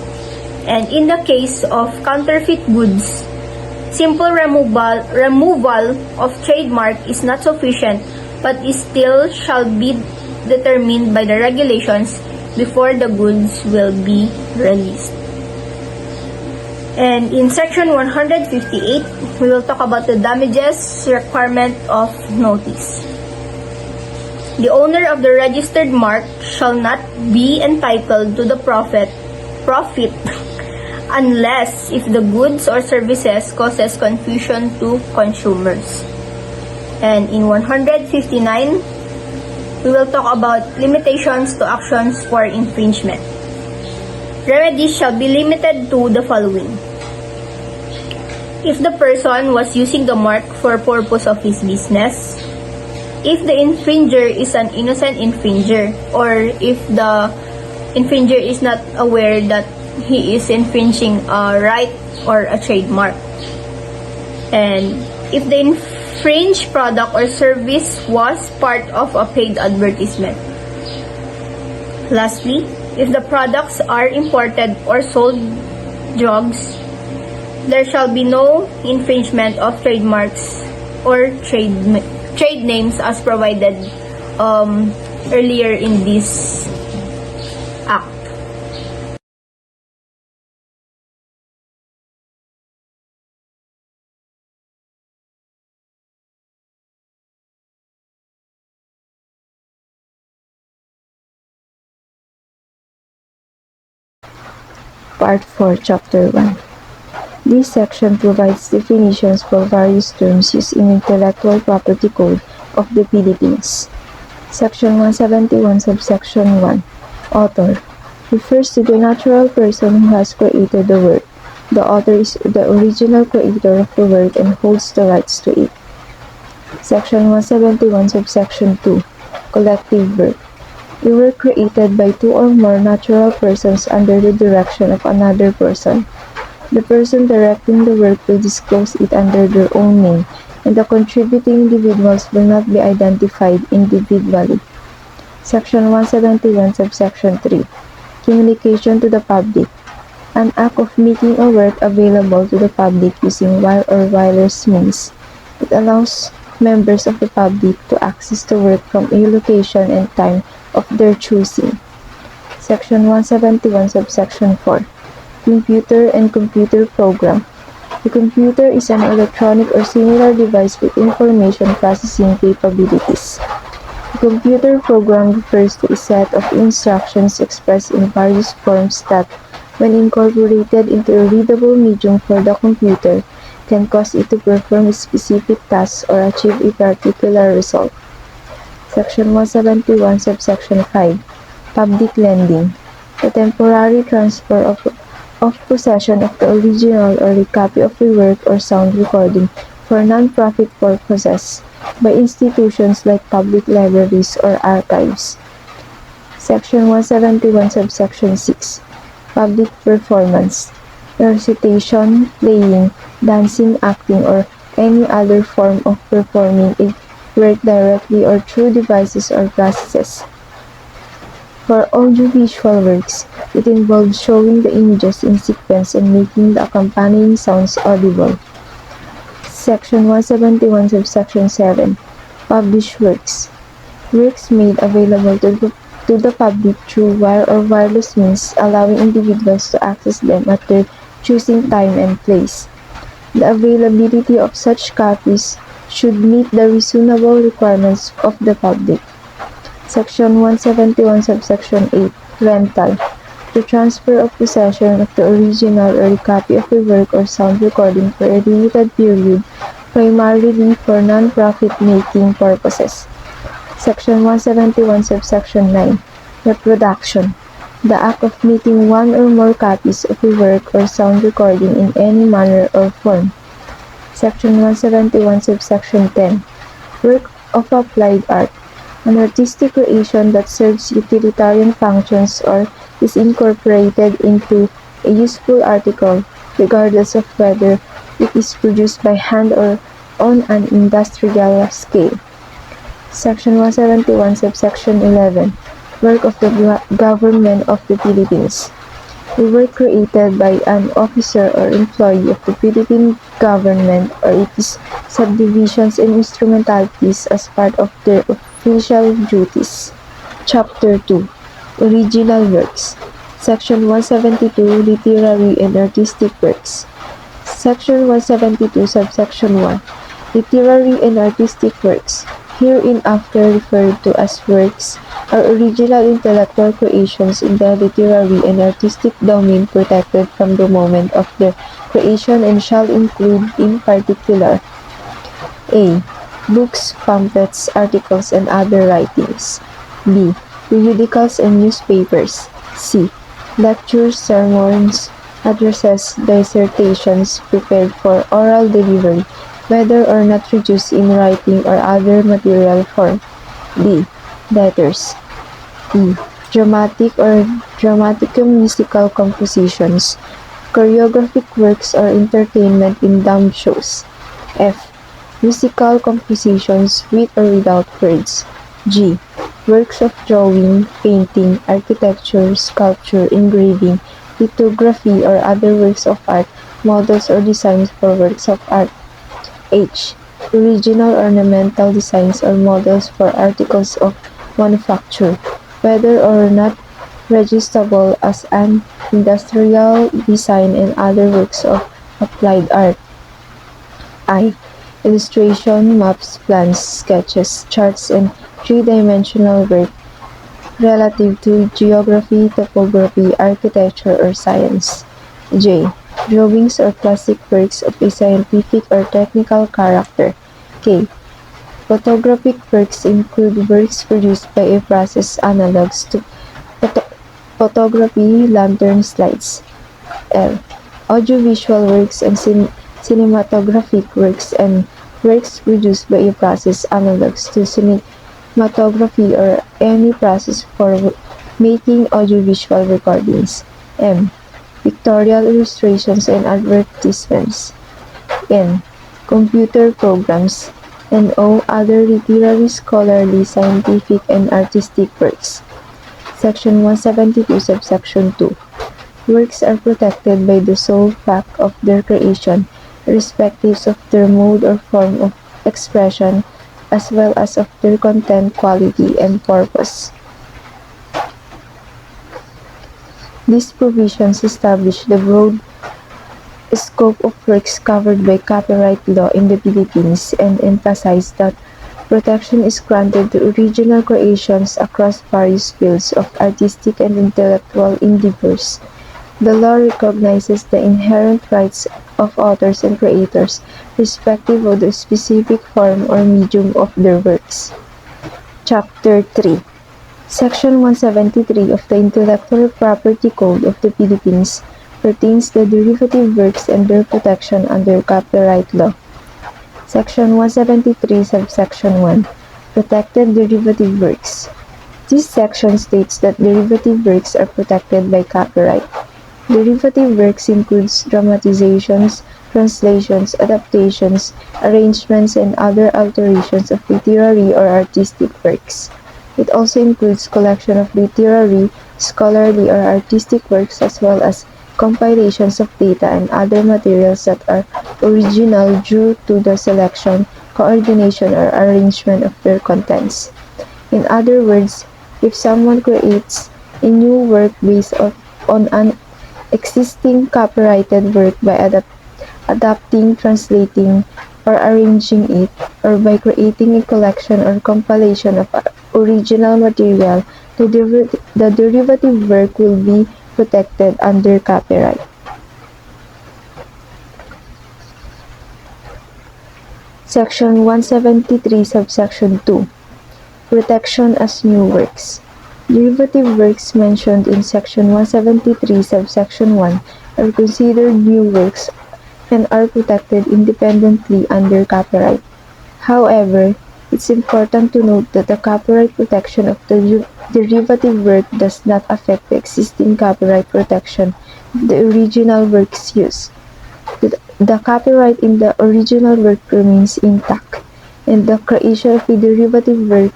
And in the case of counterfeit goods, simple removal of trademark is not sufficient, but it still shall be determined by the regulations before the goods will be released. And in section 158, we will talk about the damages requirement of notice. The owner of the registered mark shall not be entitled to the profit unless if the goods or services causes confusion to consumers. And in 159, we will talk about limitations to actions for infringement. Remedies shall be limited to the following. If the person was using the mark for purpose of his business, if the infringer is an innocent infringer, or if the infringer is not aware that he is infringing a right or a trademark. and if the infringed product or service was part of a paid advertisement. Lastly, if the products are imported or sold drugs, there shall be no infringement of trademarks or trade names as provided earlier in this act. Part 4, Chapter 1. This section provides definitions for various terms used in Intellectual Property Code of the Philippines. Section 171, subsection 1. Author refers to the natural person who has created the work. The author is the original creator of the work and holds the rights to it. Section 171, subsection 2. Collective work. A work created by two or more natural persons under the direction of another person. The person directing the work will disclose it under their own name, and the contributing individuals will not be identified individually. Section 171, subsection 3. Communication to the public. An act of making a work available to the public using wire or wireless means. It allows members of the public to access the work from a location and time of their choosing. Section 171, subsection 4. Computer and computer program. The computer is an electronic or similar device with information processing capabilities. The computer program refers to a set of instructions expressed in various forms that, when incorporated into a readable medium for the computer, can cause it to perform a specific task or achieve a particular result. Section 171, subsection 5. Public lending. The temporary transfer of possession of the original or a copy of a work or sound recording for non-profit purposes by institutions like public libraries or archives. Section 171, subsection 6. Public performance. Recitation, playing, dancing, acting, or any other form of performing a work directly or through devices or processes. For audiovisual works, it involves showing the images in sequence and making the accompanying sounds audible. Section 171, subsection 7. Published works. Works made available to the public through wire or wireless means, allowing individuals to access them at their choosing time and place. The availability of such copies should meet the reasonable requirements of the public. Section 171, subsection 8. Rental. The transfer of possession of the original or a copy of a work or sound recording for a limited period, primarily for non-profit making purposes. Section 171, subsection 9. Reproduction. The act of making one or more copies of a work or sound recording in any manner or form. Section 171, subsection 10. Work of applied art. An artistic creation that serves utilitarian functions or is incorporated into a useful article, regardless of whether it is produced by hand or on an industrial scale. Section 171, subsection 11. Work of the Government of the Philippines. A work created by an officer or employee of the Philippine government or its subdivisions and instrumentalities as part of their official duties. Chapter 2. Original works. Section 172. Literary and artistic works. Section 172, subsection 1. Literary and artistic works, hereinafter referred to as works, are original intellectual creations in the literary and artistic domain protected from the moment of their creation and shall include, in particular, a. Books, pamphlets, articles, and other writings. B. Periodicals and newspapers. C. Lectures, sermons, addresses, dissertations prepared for oral delivery, whether or not reduced in writing or other material form. D. Letters. E. Dramatic or dramatico-musical compositions, choreographic works, or entertainment in dumb shows. F. Musical compositions with or without words. G. Works of drawing, painting, architecture, sculpture, engraving, lithography, or other works of art, models or designs for works of art. H. Original ornamental designs or models for articles of manufacture, whether or not registrable as an industrial design and other works of applied art. I. Illustration, maps, plans, sketches, charts, and three-dimensional work relative to geography, topography, architecture, or science. J. Drawings or classic works of a scientific or technical character. K. Photographic works include works produced by a process analogs to photography, lantern slides. L. Audiovisual works and cinematographic works and works produced by a process analogs to cinematography or any process for making audiovisual recordings. M. Pictorial illustrations and advertisements. N. Computer programs. And O. Other literary, scholarly, scientific, and artistic works. Section 172, subsection 2. Works are protected by the sole fact of their creation, irrespective of their mode or form of expression, as well as of their content, quality, and purpose. These provisions establish the broad scope of works covered by copyright law in the Philippines and emphasize that protection is granted to original creations across various fields of artistic and intellectual endeavors. The law recognizes the inherent rights of authors and creators, respective of the specific form or medium of their works. Chapter 3. Section 173 of the Intellectual Property Code of the Philippines pertains to derivative works and their protection under copyright law. Section 173, subsection 1. Protected derivative works. This section states that derivative works are protected by copyright. Derivative works includes dramatizations, translations, adaptations, arrangements, and other alterations of literary or artistic works. It also includes collection of literary, scholarly, or artistic works as well as compilations of data and other materials that are original due to the selection, coordination, or arrangement of their contents. In other words, if someone creates a new work based on an existing copyrighted work by adapting, translating, or arranging it, or by creating a collection or compilation of original material, the derivative work will be protected under copyright. Section 173, subsection 2. Protection as new works. Derivative works mentioned in Section 173, subsection 1 are considered new works and are protected independently under copyright. However, it's important to note that the copyright protection of the derivative work does not affect the existing copyright protection of the original work's use. The copyright in the original work remains intact, and the creation of a derivative work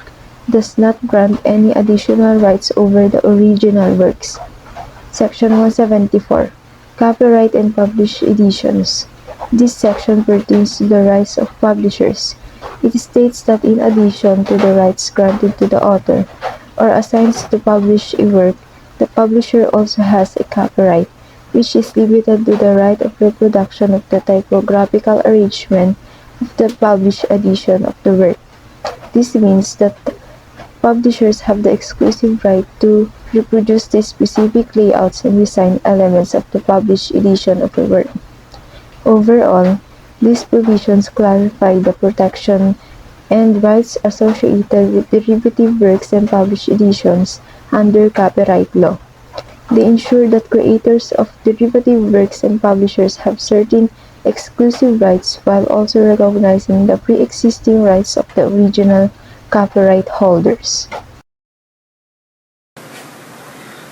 does not grant any additional rights over the original works. Section 174. Copyright and published editions. This section pertains to the rights of publishers. It states that in addition to the rights granted to the author or assigns to publish a work, the publisher also has a copyright, which is limited to the right of reproduction of the typographical arrangement of the published edition of the work. This means that publishers have the exclusive right to reproduce the specific layouts and design elements of the published edition of a work. Overall, these provisions clarify the protection and rights associated with derivative works and published editions under copyright law. They ensure that creators of derivative works and publishers have certain exclusive rights while also recognizing the pre-existing rights of the original copyright holders.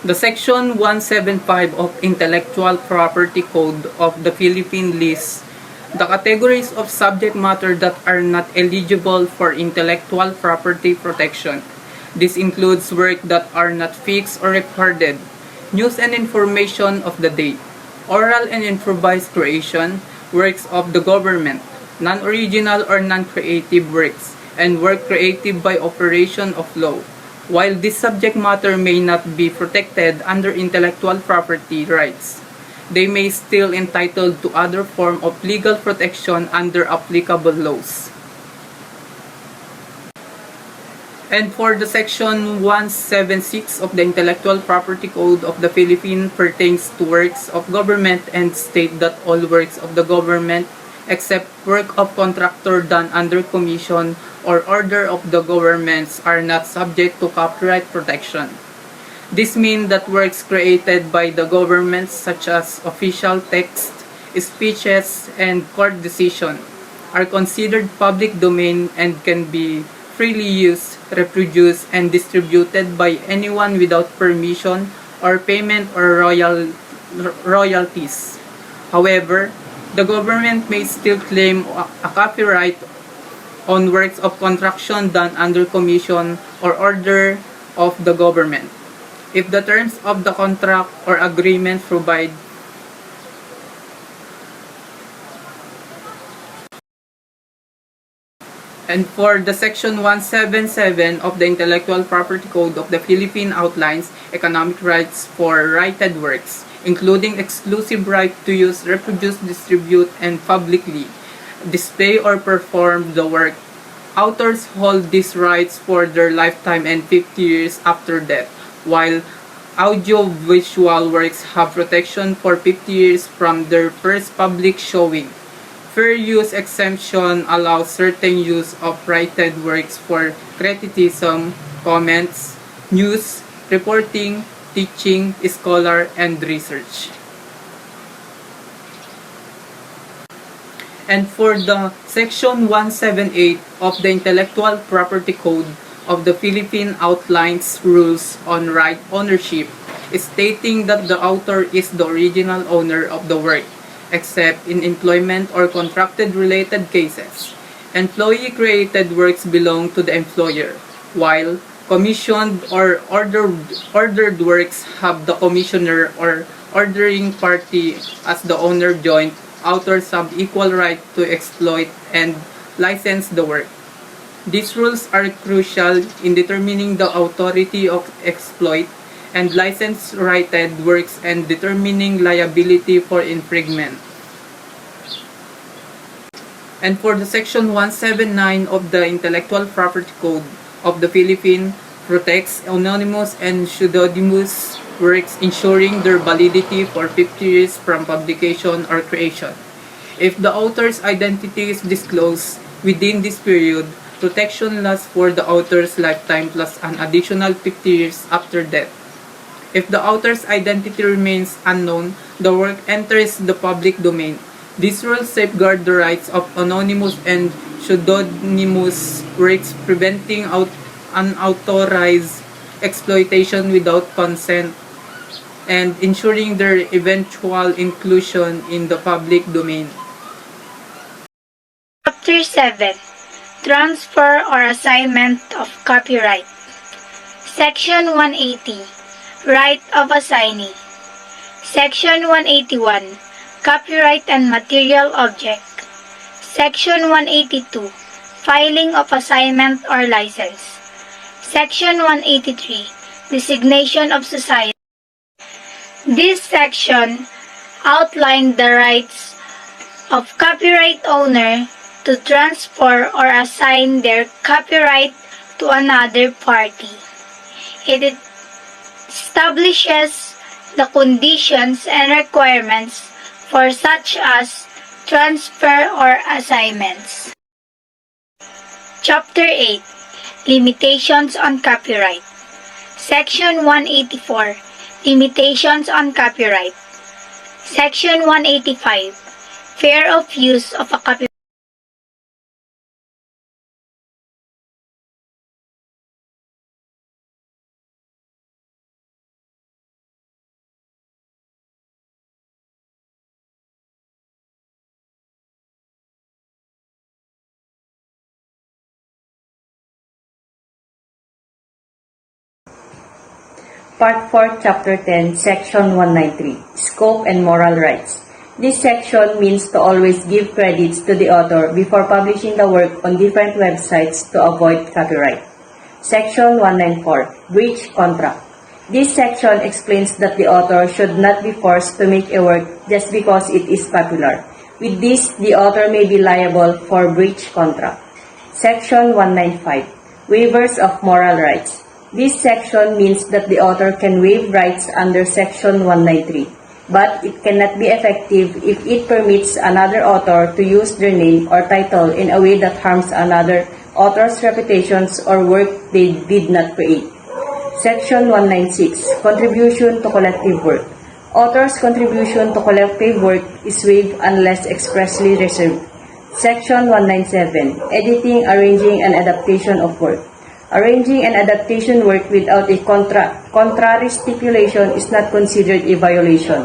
The Section 175 of Intellectual Property Code of the Philippines lists The categories of subject matter that are not eligible for intellectual property protection. This includes work that are not fixed or recorded, news and information of the day, oral and improvised creation, works of the government, non-original or non-creative works, and work created by operation of law. While this subject matter may not be protected under intellectual property rights, they may still entitled to other form of legal protection under applicable laws. And for the Section 176 of the Intellectual Property Code of the Philippines pertains to works of government and state that all works of the government except work of contractor done under commission or order of the governments are not subject to copyright protection. This means that works created by the government such as official text, speeches, and court decision are considered public domain and can be freely used, reproduced, and distributed by anyone without permission or payment or royalties. However, the government may still claim a copyright on works of construction done under commission or order of the government, if the terms of the contract or agreement provide. And for the Section 177 of the Intellectual Property Code of the Philippines outlines economic rights for righted works, including exclusive right to use, reproduce, distribute, and publicly display or perform the work. Authors hold these rights for their lifetime and 50 years after death, while audiovisual works have protection for 50 years from their first public showing. Fair use exemption allows certain use of righted works for criticism, comments, news, reporting, teaching, scholar, and research. And for the Section 178 of the Intellectual Property Code of the Philippines outlines rules on right ownership, stating that the author is the original owner of the work, except in employment or contracted related cases. Employee-created works belong to the employer, while commissioned or ordered works have the commissioner or ordering party as the owner joint. Authors have equal right to exploit and license the work. These rules are crucial in determining the authority of exploit and license righted works and determining liability for infringement. And for the Section 179 of the Intellectual Property Code of the Philippines protects anonymous and pseudonymous works, ensuring their validity for 50 years from publication or creation. If the author's identity is disclosed within this period, protection lasts for the author's lifetime plus an additional 50 years after death. If the author's identity remains unknown, the work enters the public domain. These rules safeguard the rights of anonymous and pseudonymous works, preventing unauthorized exploitation without consent and ensuring their eventual inclusion in the public domain. Chapter 7. Transfer or Assignment of Copyright. Section 180. Right of Assignee. Section 181. Copyright and Material Object. Section 182. Filing of Assignment or License. Section 183. Designation of Society. This section outlined the rights of copyright owner to transfer or assign their copyright to another party. It establishes the conditions and requirements for such as transfer or assignments. Chapter 8. Limitations on Copyright. Section 184. Limitations on Copyright. Section 185. Fair of use of a copyright. Part 4, Chapter 10, Section 193, Scope and Moral Rights. This section means to always give credits to the author before publishing the work on different websites to avoid copyright. Section 194, Breach Contract. This section explains that the author should not be forced to make a work just because it is popular. With this, the author may be liable for breach contract. Section 195, Waivers of Moral Rights. This section means that the author can waive rights under Section 193, but it cannot be effective if it permits another author to use their name or title in a way that harms another author's reputations or work they did not create. Section 196, Contribution to Collective Work. Author's contribution to collective work is waived unless expressly reserved. Section 197, Editing, Arranging, and Adaptation of Work. Arranging and adaptation work without a contrary stipulation is not considered a violation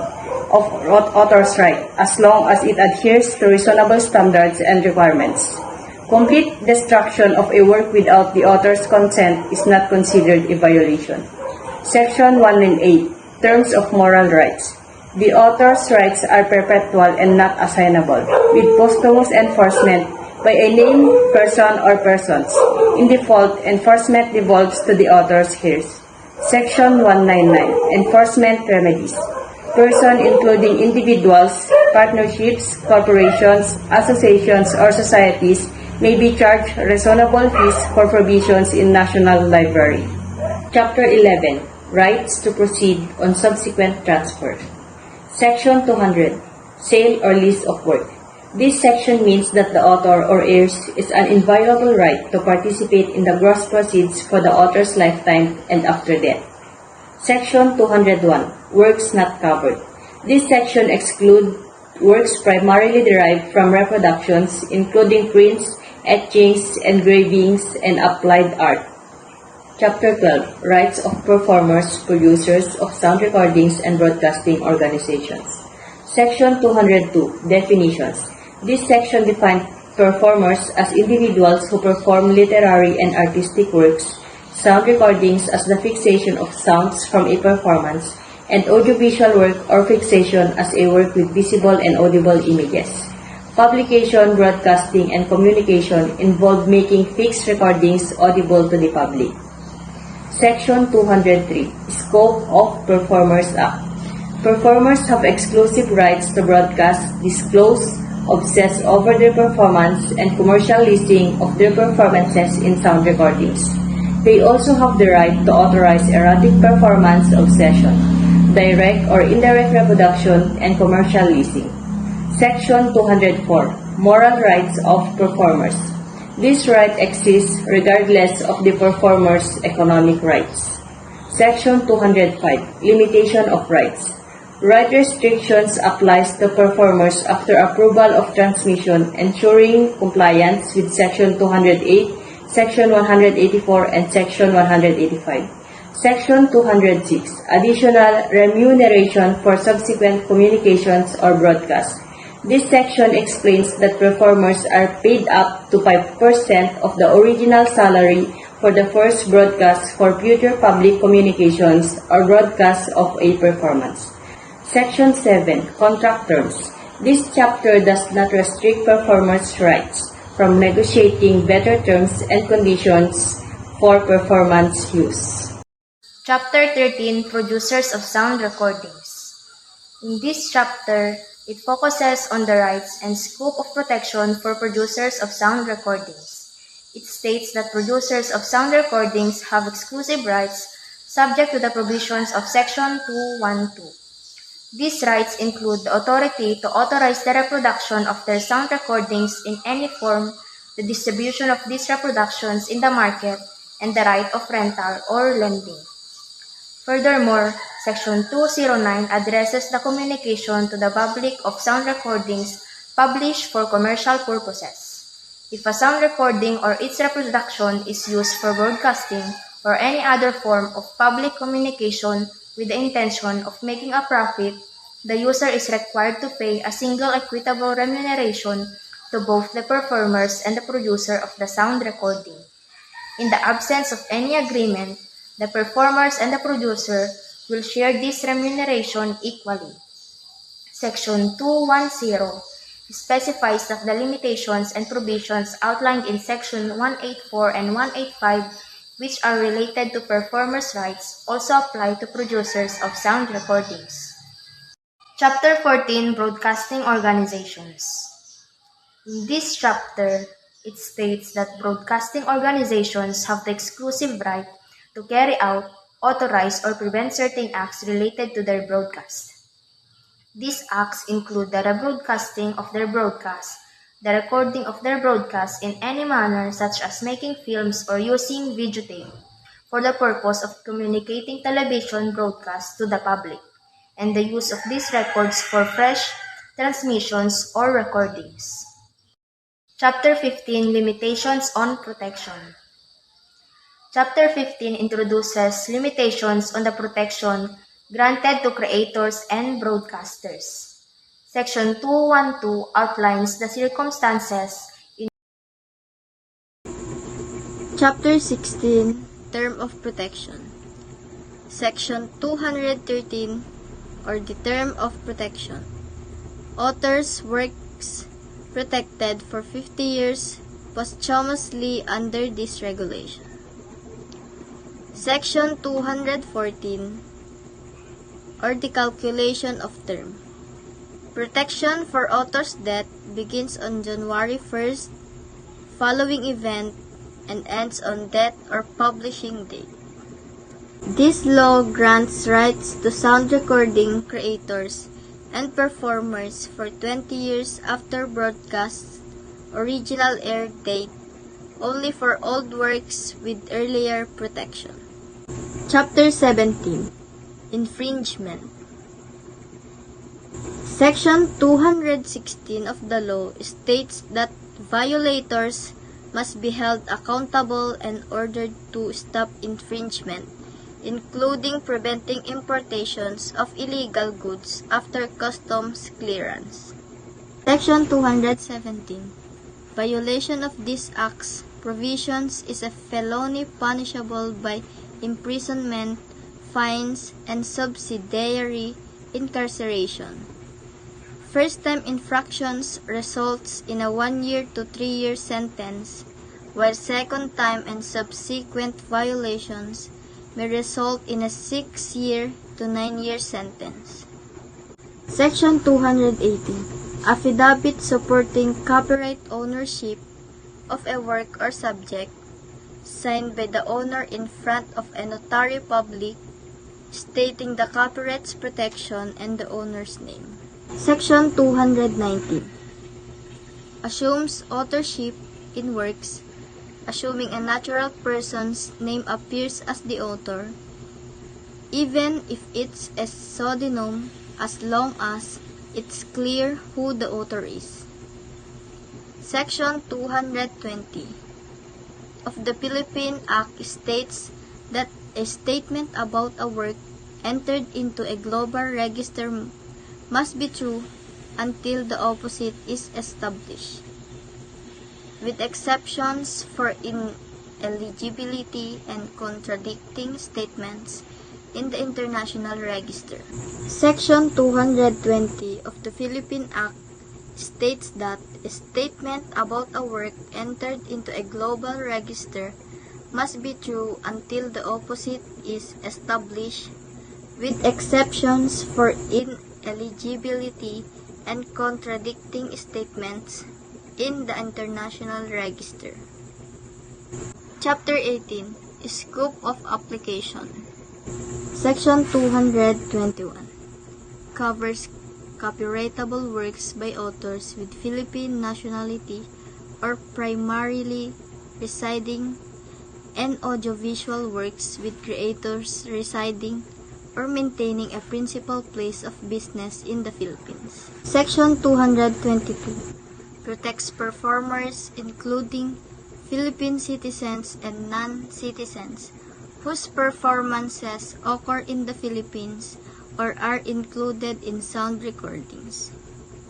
of author's right as long as it adheres to reasonable standards and requirements. Complete destruction of a work without the author's consent is not considered a violation. Section 198, Terms of Moral Rights. The author's rights are perpetual and not assignable, with posthumous enforcement by a named person or persons. In default, enforcement devolves to the author's heirs. Section 199, Enforcement Remedies. Person including individuals, partnerships, corporations, associations, or societies may be charged reasonable fees for provisions in National Library. Chapter 11, Rights to Proceed on Subsequent Transfer. Section 200, Sale or Lease of Work. This section means that the author or heirs is an inviolable right to participate in the gross proceeds for the author's lifetime and after death. Section 201, Works Not Covered. This section excludes works primarily derived from reproductions, including prints, etchings, engravings, and applied art. Chapter 12, Rights of Performers, Producers of Sound Recordings and Broadcasting Organizations. Section 202, Definitions. This section defines performers as individuals who perform literary and artistic works, sound recordings as the fixation of sounds from a performance, and audiovisual work or fixation as a work with visible and audible images. Publication, broadcasting, and communication involve making fixed recordings audible to the public. Section 203, Scope of Performers Act. Performers have exclusive rights to broadcast, disclose, obsess over their performance, and commercial listing of their performances in sound recordings. They also have the right to authorize erotic performance, obsession, direct or indirect reproduction, and commercial leasing. Section 204, Moral Rights of Performers. This right exists regardless of the performer's economic rights. Section 205, Limitation of Rights. Right restrictions applies to performers after approval of transmission, ensuring compliance with Section 208, Section 184, and Section 185. Section 206, Additional Remuneration for Subsequent Communications or Broadcast. This section explains that performers are paid up to 5% of the original salary for the first broadcast for future public communications or broadcasts of a performance. Section 7, Contract Terms. This chapter does not restrict performers' rights from negotiating better terms and conditions for performance use. Chapter 13, Producers of Sound Recordings. In this chapter, it focuses on the rights and scope of protection for producers of sound recordings. It states that producers of sound recordings have exclusive rights subject to the provisions of Section 212. These rights include the authority to authorize the reproduction of their sound recordings in any form, the distribution of these reproductions in the market, and the right of rental or lending. Furthermore, Section 209 addresses the communication to the public of sound recordings published for commercial purposes. If a sound recording or its reproduction is used for broadcasting or any other form of public communication with the intention of making a profit, the user is required to pay a single equitable remuneration to both the performers and the producer of the sound recording. In the absence of any agreement, The performers and the producer will share this remuneration equally. Section 210 specifies that the limitations and provisions outlined in Section 184 and 185, which are related to performers' rights, also apply to producers of sound recordings. Chapter 14, Broadcasting Organizations. In this chapter, it states that broadcasting organizations have the exclusive right to carry out, authorize, or prevent certain acts related to their broadcast. These acts include the rebroadcasting of their broadcast, the recording of their broadcast in any manner such as making films or using videotape for the purpose of communicating television broadcasts to the public, and the use of these records for fresh transmissions or recordings. Chapter 15, Limitations on Protection. Chapter 15 introduces limitations on the protection granted to creators and broadcasters. Section 212 outlines the circumstances in Chapter 16, Term of Protection. Section 213, or the Term of Protection. Authors' works protected for 50 years posthumously under this regulation. Section 214, or the calculation of term. Protection for author's death begins on January 1st, following event, and ends on death or publishing date. This law grants rights to sound recording creators and performers for 20 years after broadcast's original air date, only for old works with earlier protection. Chapter 17, Infringement. Section 216 of the law states that violators must be held accountable and ordered to stop infringement, including preventing importations of illegal goods after customs clearance. Section 217. Violation of this Act's provisions is a felony punishable by imprisonment, fines, and subsidiary incarceration. First-time infractions results in a 1-year to 3-year sentence, while second-time and subsequent violations may result in a 6-year to 9-year sentence. Section 218. Affidavit supporting copyright ownership of a work or subject, signed by the owner in front of a notary public, stating the copyright's protection and the owner's name. Section 219. Assumes authorship in works, assuming a natural person's name appears as the author, even if it's a pseudonym, as long as it's clear who the author is. Section 220 of the Philippine Act states that a statement about a work entered into a global register must be true until the opposite is established, with exceptions for ineligibility and contradicting statements in the International Register. Section 220 of the Philippine Act states that a statement about a work entered into a global register must be true until the opposite is established, with exceptions for ineligibility and contradicting statements in the International Register. Chapter 18, Scope of Application. Section 221 covers copyrightable works by authors with Philippine nationality or primarily residing, and audiovisual works with creators residing or maintaining a principal place of business in the Philippines. Section 222 protects performers, including Philippine citizens and non-citizens, whose performances occur in the Philippines or are included in sound recordings.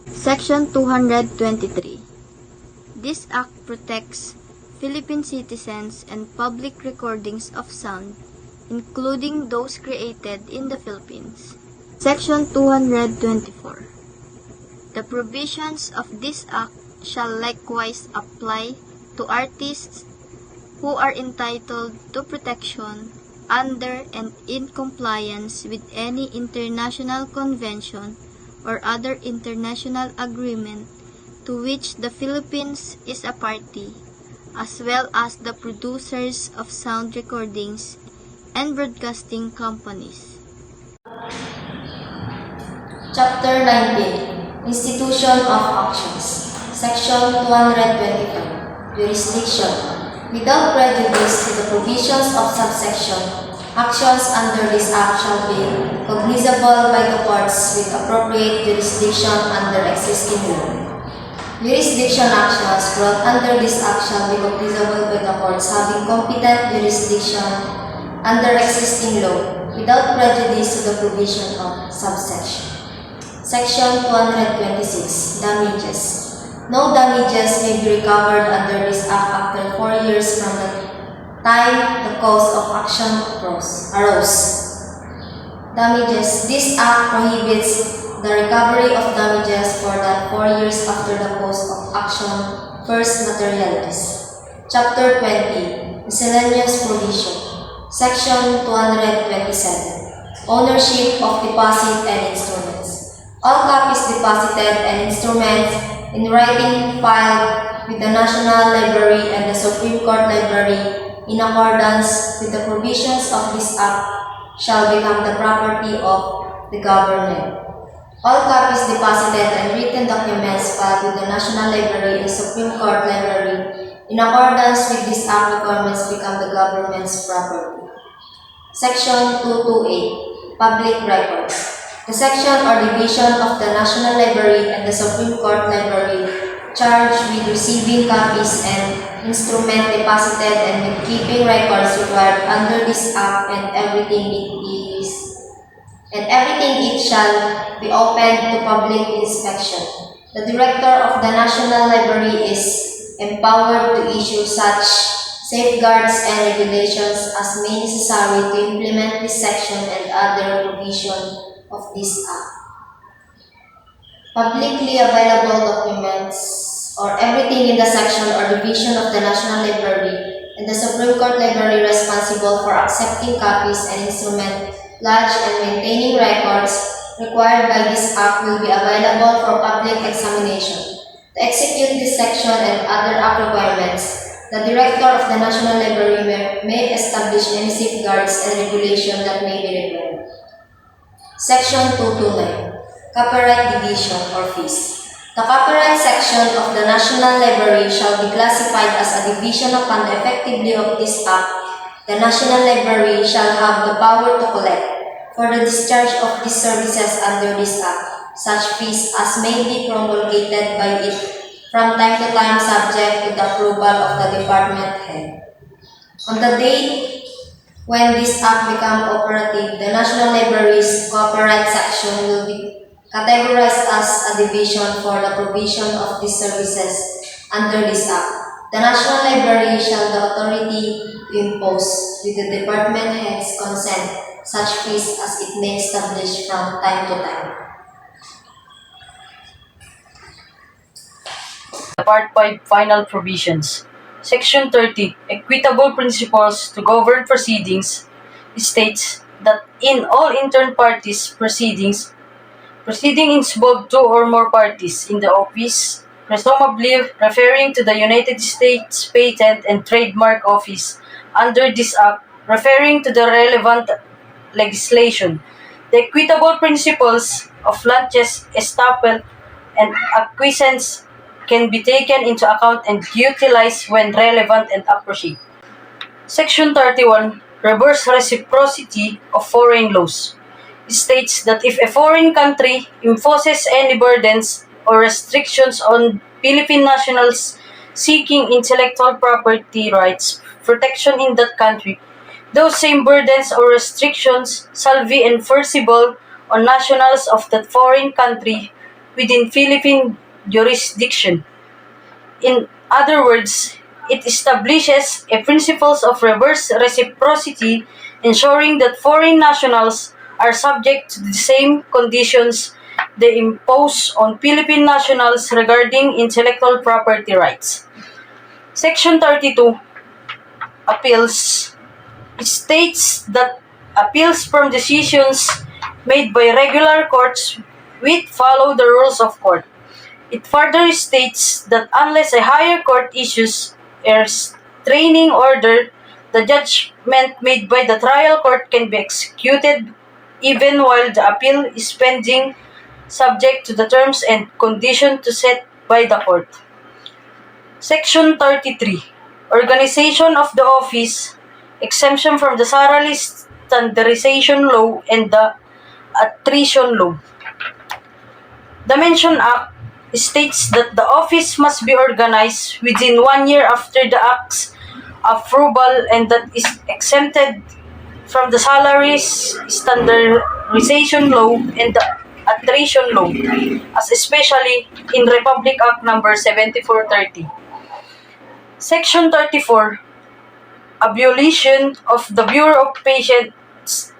Section 223. This Act protects Philippine citizens and public recordings of sound, including those created in the Philippines. Section 224. The provisions of this act shall likewise apply to artists who are entitled to protection under and in compliance with any international convention or other international agreement to which the Philippines is a party, as well as the producers of sound recordings and broadcasting companies. Chapter 19, Institution of Actions. Section 225, Jurisdiction. Without prejudice to the provisions of subsection, actions under this act shall be cognizable by the courts with appropriate jurisdiction under existing law. Jurisdiction actions brought under this act shall be cognizable by the courts having competent jurisdiction under existing law without prejudice to the provision of subsection. Section 226, Damages. No damages may be recovered under this act after 4 years from the time the cause of action arose. Damages. This act prohibits the recovery of damages for the 4 years after the cause of action first materialized. Chapter 20, Miscellaneous Provision. Section 227, Ownership of Deposit and Instruments. All copies deposited and instruments in writing filed with the National Library and the Supreme Court Library in accordance with the provisions of this act shall become the property of the government. All copies deposited and written documents filed with the National Library and Supreme Court Library in accordance with this act requirements become the government's property. Section 228, Public Records. The section or division of the National Library and the Supreme Court Library charged with receiving copies and instrument deposited and with keeping records required under this act and everything it shall be open to public inspection. The director of the National Library is empowered to issue such safeguards and regulations as may necessary to implement this section and other provision of this act. Publicly available documents or everything in the section or division of the National Library and the Supreme Court Library responsible for accepting copies and instrument lodged and maintaining records required by this act will be available for public examination. To execute this section and other act requirements, the director of the National Library may establish any safeguards and regulation that may be required. Section 229, Copyright Division or Fees. The copyright section of the National Library shall be classified as a division upon the effectively of this act. The National Library shall have the power to collect, for the discharge of these services under this act, such fees as may be promulgated by it from time to time subject to the approval of the department head. On the date when this act becomes operative, the National Library's copyright section will be categorized as a division for the provision of these services under this act. The National Library shall have the authority to impose, with the department head's consent, such fees as it may establish from time to time. Part 5 Final Provisions. Section 30, Equitable Principles to Govern Proceedings, states that in all intern parties proceedings involve 2 or more parties in the office, presumably referring to the United States Patent and Trademark Office under this act, referring to the relevant legislation. The equitable principles of laches, estoppel, and acquiescence can be taken into account and utilized when relevant and appropriate. Section 31, Reverse Reciprocity of Foreign Laws, states that if a foreign country imposes any burdens or restrictions on Philippine nationals seeking intellectual property rights protection in that country, those same burdens or restrictions shall be enforceable on nationals of that foreign country within Philippine jurisdiction. In other words, it establishes a principles of reverse reciprocity, ensuring that foreign nationals are subject to the same conditions they impose on Philippine nationals regarding intellectual property rights. Section 32, Appeals, states that appeals from decisions made by regular courts will follow the rules of court. It further states that unless a higher court issues a restraining order, the judgment made by the trial court can be executed even while the appeal is pending, subject to the terms and conditions set by the court. Section 33. Organization of the office, exemption from the salary standardization law and the attrition law. The mentioned act states that the office must be organized within 1 year after the act's approval and that is exempted from the salaries standardization law and the attrition law, as especially in Republic Act number 7430. Section 34, abolition of the Bureau of Patents,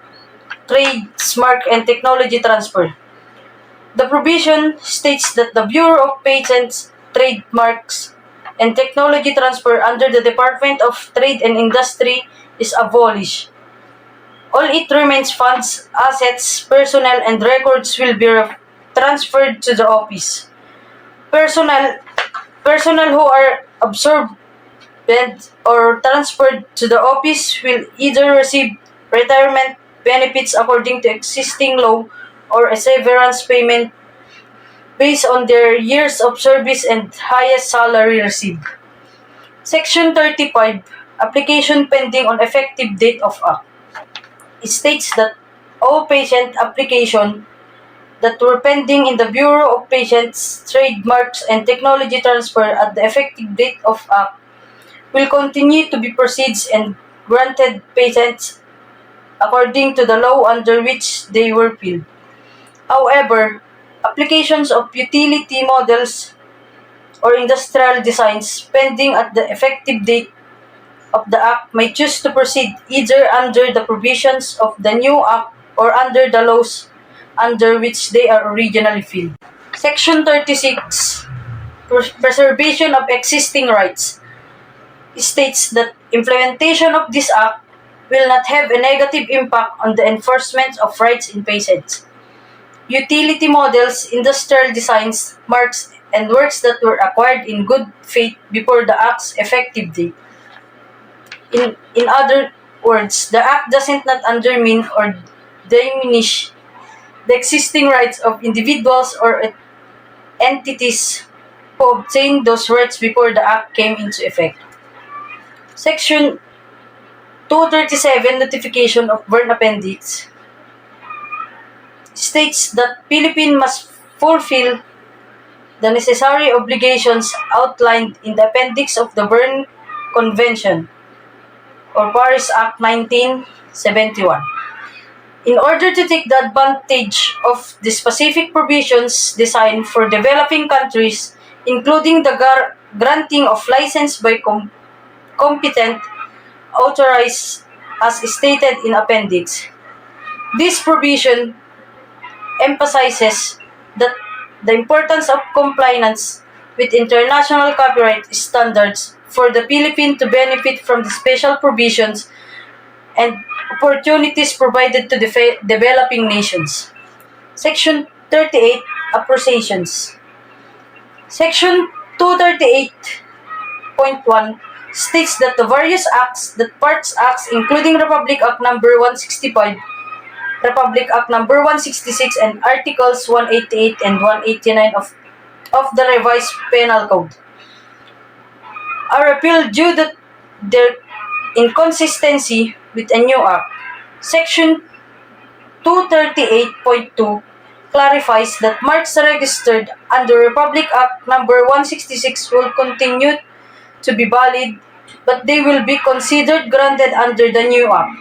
Trademark and Technology Transfer. The provision states that the Bureau of Patents, Trademarks, and Technology Transfer under the Department of Trade and Industry is abolished. All it remains funds, assets, personnel, and records will be transferred to the office. Personnel who are absorbed or transferred to the office will either receive retirement benefits according to existing law or a severance payment based on their years of service and highest salary received. Section 35, application pending on effective date of act. It states that all patent applications that were pending in the Bureau of Patents, Trademarks, and Technology Transfer at the effective date of act will continue to be proceeds and granted patents according to the law under which they were filed. However, applications of utility models or industrial designs pending at the effective date of the Act may choose to proceed either under the provisions of the new Act or under the laws under which they are originally filed. Section 36, preservation of existing rights, states that implementation of this Act will not have a negative impact on the enforcement of rights in patents. Utility models, industrial designs, marks, and works that were acquired in good faith before the Act's effective date. In other words, the Act doesn't not undermine or diminish the existing rights of individuals or entities who obtained those rights before the Act came into effect. Section 237, notification of Berne Appendix, states that Philippines must fulfill the necessary obligations outlined in the appendix of the Berne Convention or Paris Act 1971. In order to take the advantage of the specific provisions designed for developing countries, including the granting of license by competent authorized as stated in appendix. This provision emphasizes that the importance of compliance with international copyright standards for the Philippines to benefit from the special provisions and opportunities provided to developing nations. Section 38, appropriations. Section 238.1 states that the various acts, including Republic Act number 165, Republic Act number 166, and Articles 188 and 189 of the revised Penal Code, are repealed due to their inconsistency with a new act. Section 238.2 clarifies that marks registered under Republic Act number 166 will continue to be valid, but they will be considered granted under the new act.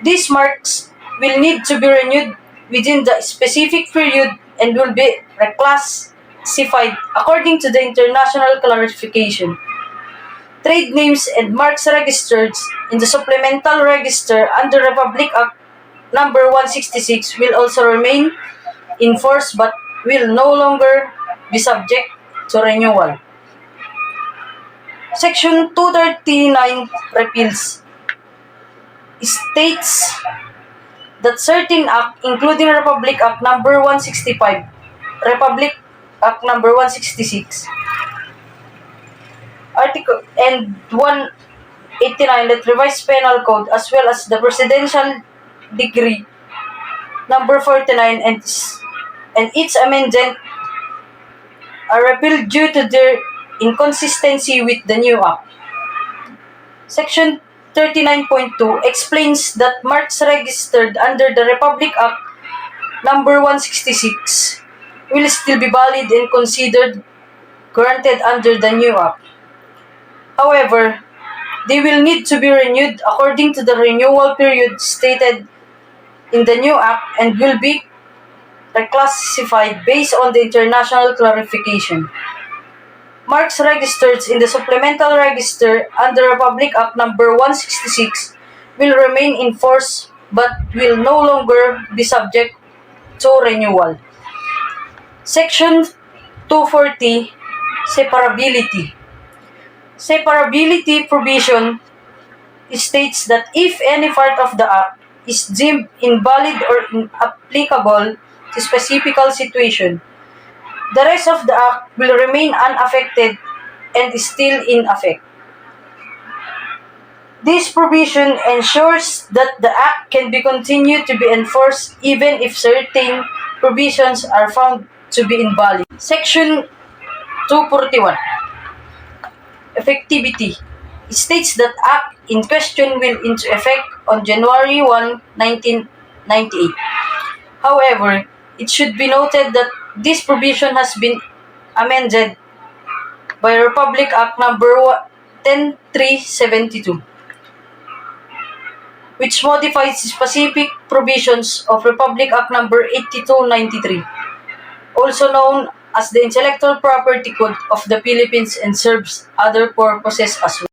These marks will need to be renewed within the specific period and will be reclassified according to the international clarification. trade names and marks registered in the Supplemental Register under Republic Act Number 166 will also remain in force but will no longer be subject to renewal. Section 239 repeals states that certain act, including Republic Act Number 165, Republic Act Number 166, Article and 189 that revised penal code as well as the Presidential Decree Number 49 and its amendment are repealed due to their inconsistency with the new act. Section 39.2 explains that marks registered under the Republic Act Number 166 will still be valid and considered granted under the new act. However, they will need to be renewed according to the renewal period stated in the new act and will be reclassified based on the international clarification. Marks registered in the Supplemental Register under Republic Act Number 166 will remain in force but will no longer be subject to renewal. Section 240, Separability. Separability provision states that if any part of the Act is deemed invalid or inapplicable to specific situation, the rest of the Act will remain unaffected and is still in effect. This provision ensures that the Act can be continued to be enforced even if certain provisions are found to be invalid. Section 241. Effectivity. It states that Act in question will into effect on January 1, 1998. However, it should be noted that this provision has been amended by Republic Act Number 10372, which modifies specific provisions of Republic Act Number 8293, also known as the Intellectual Property Code of the Philippines, and serves other purposes as well.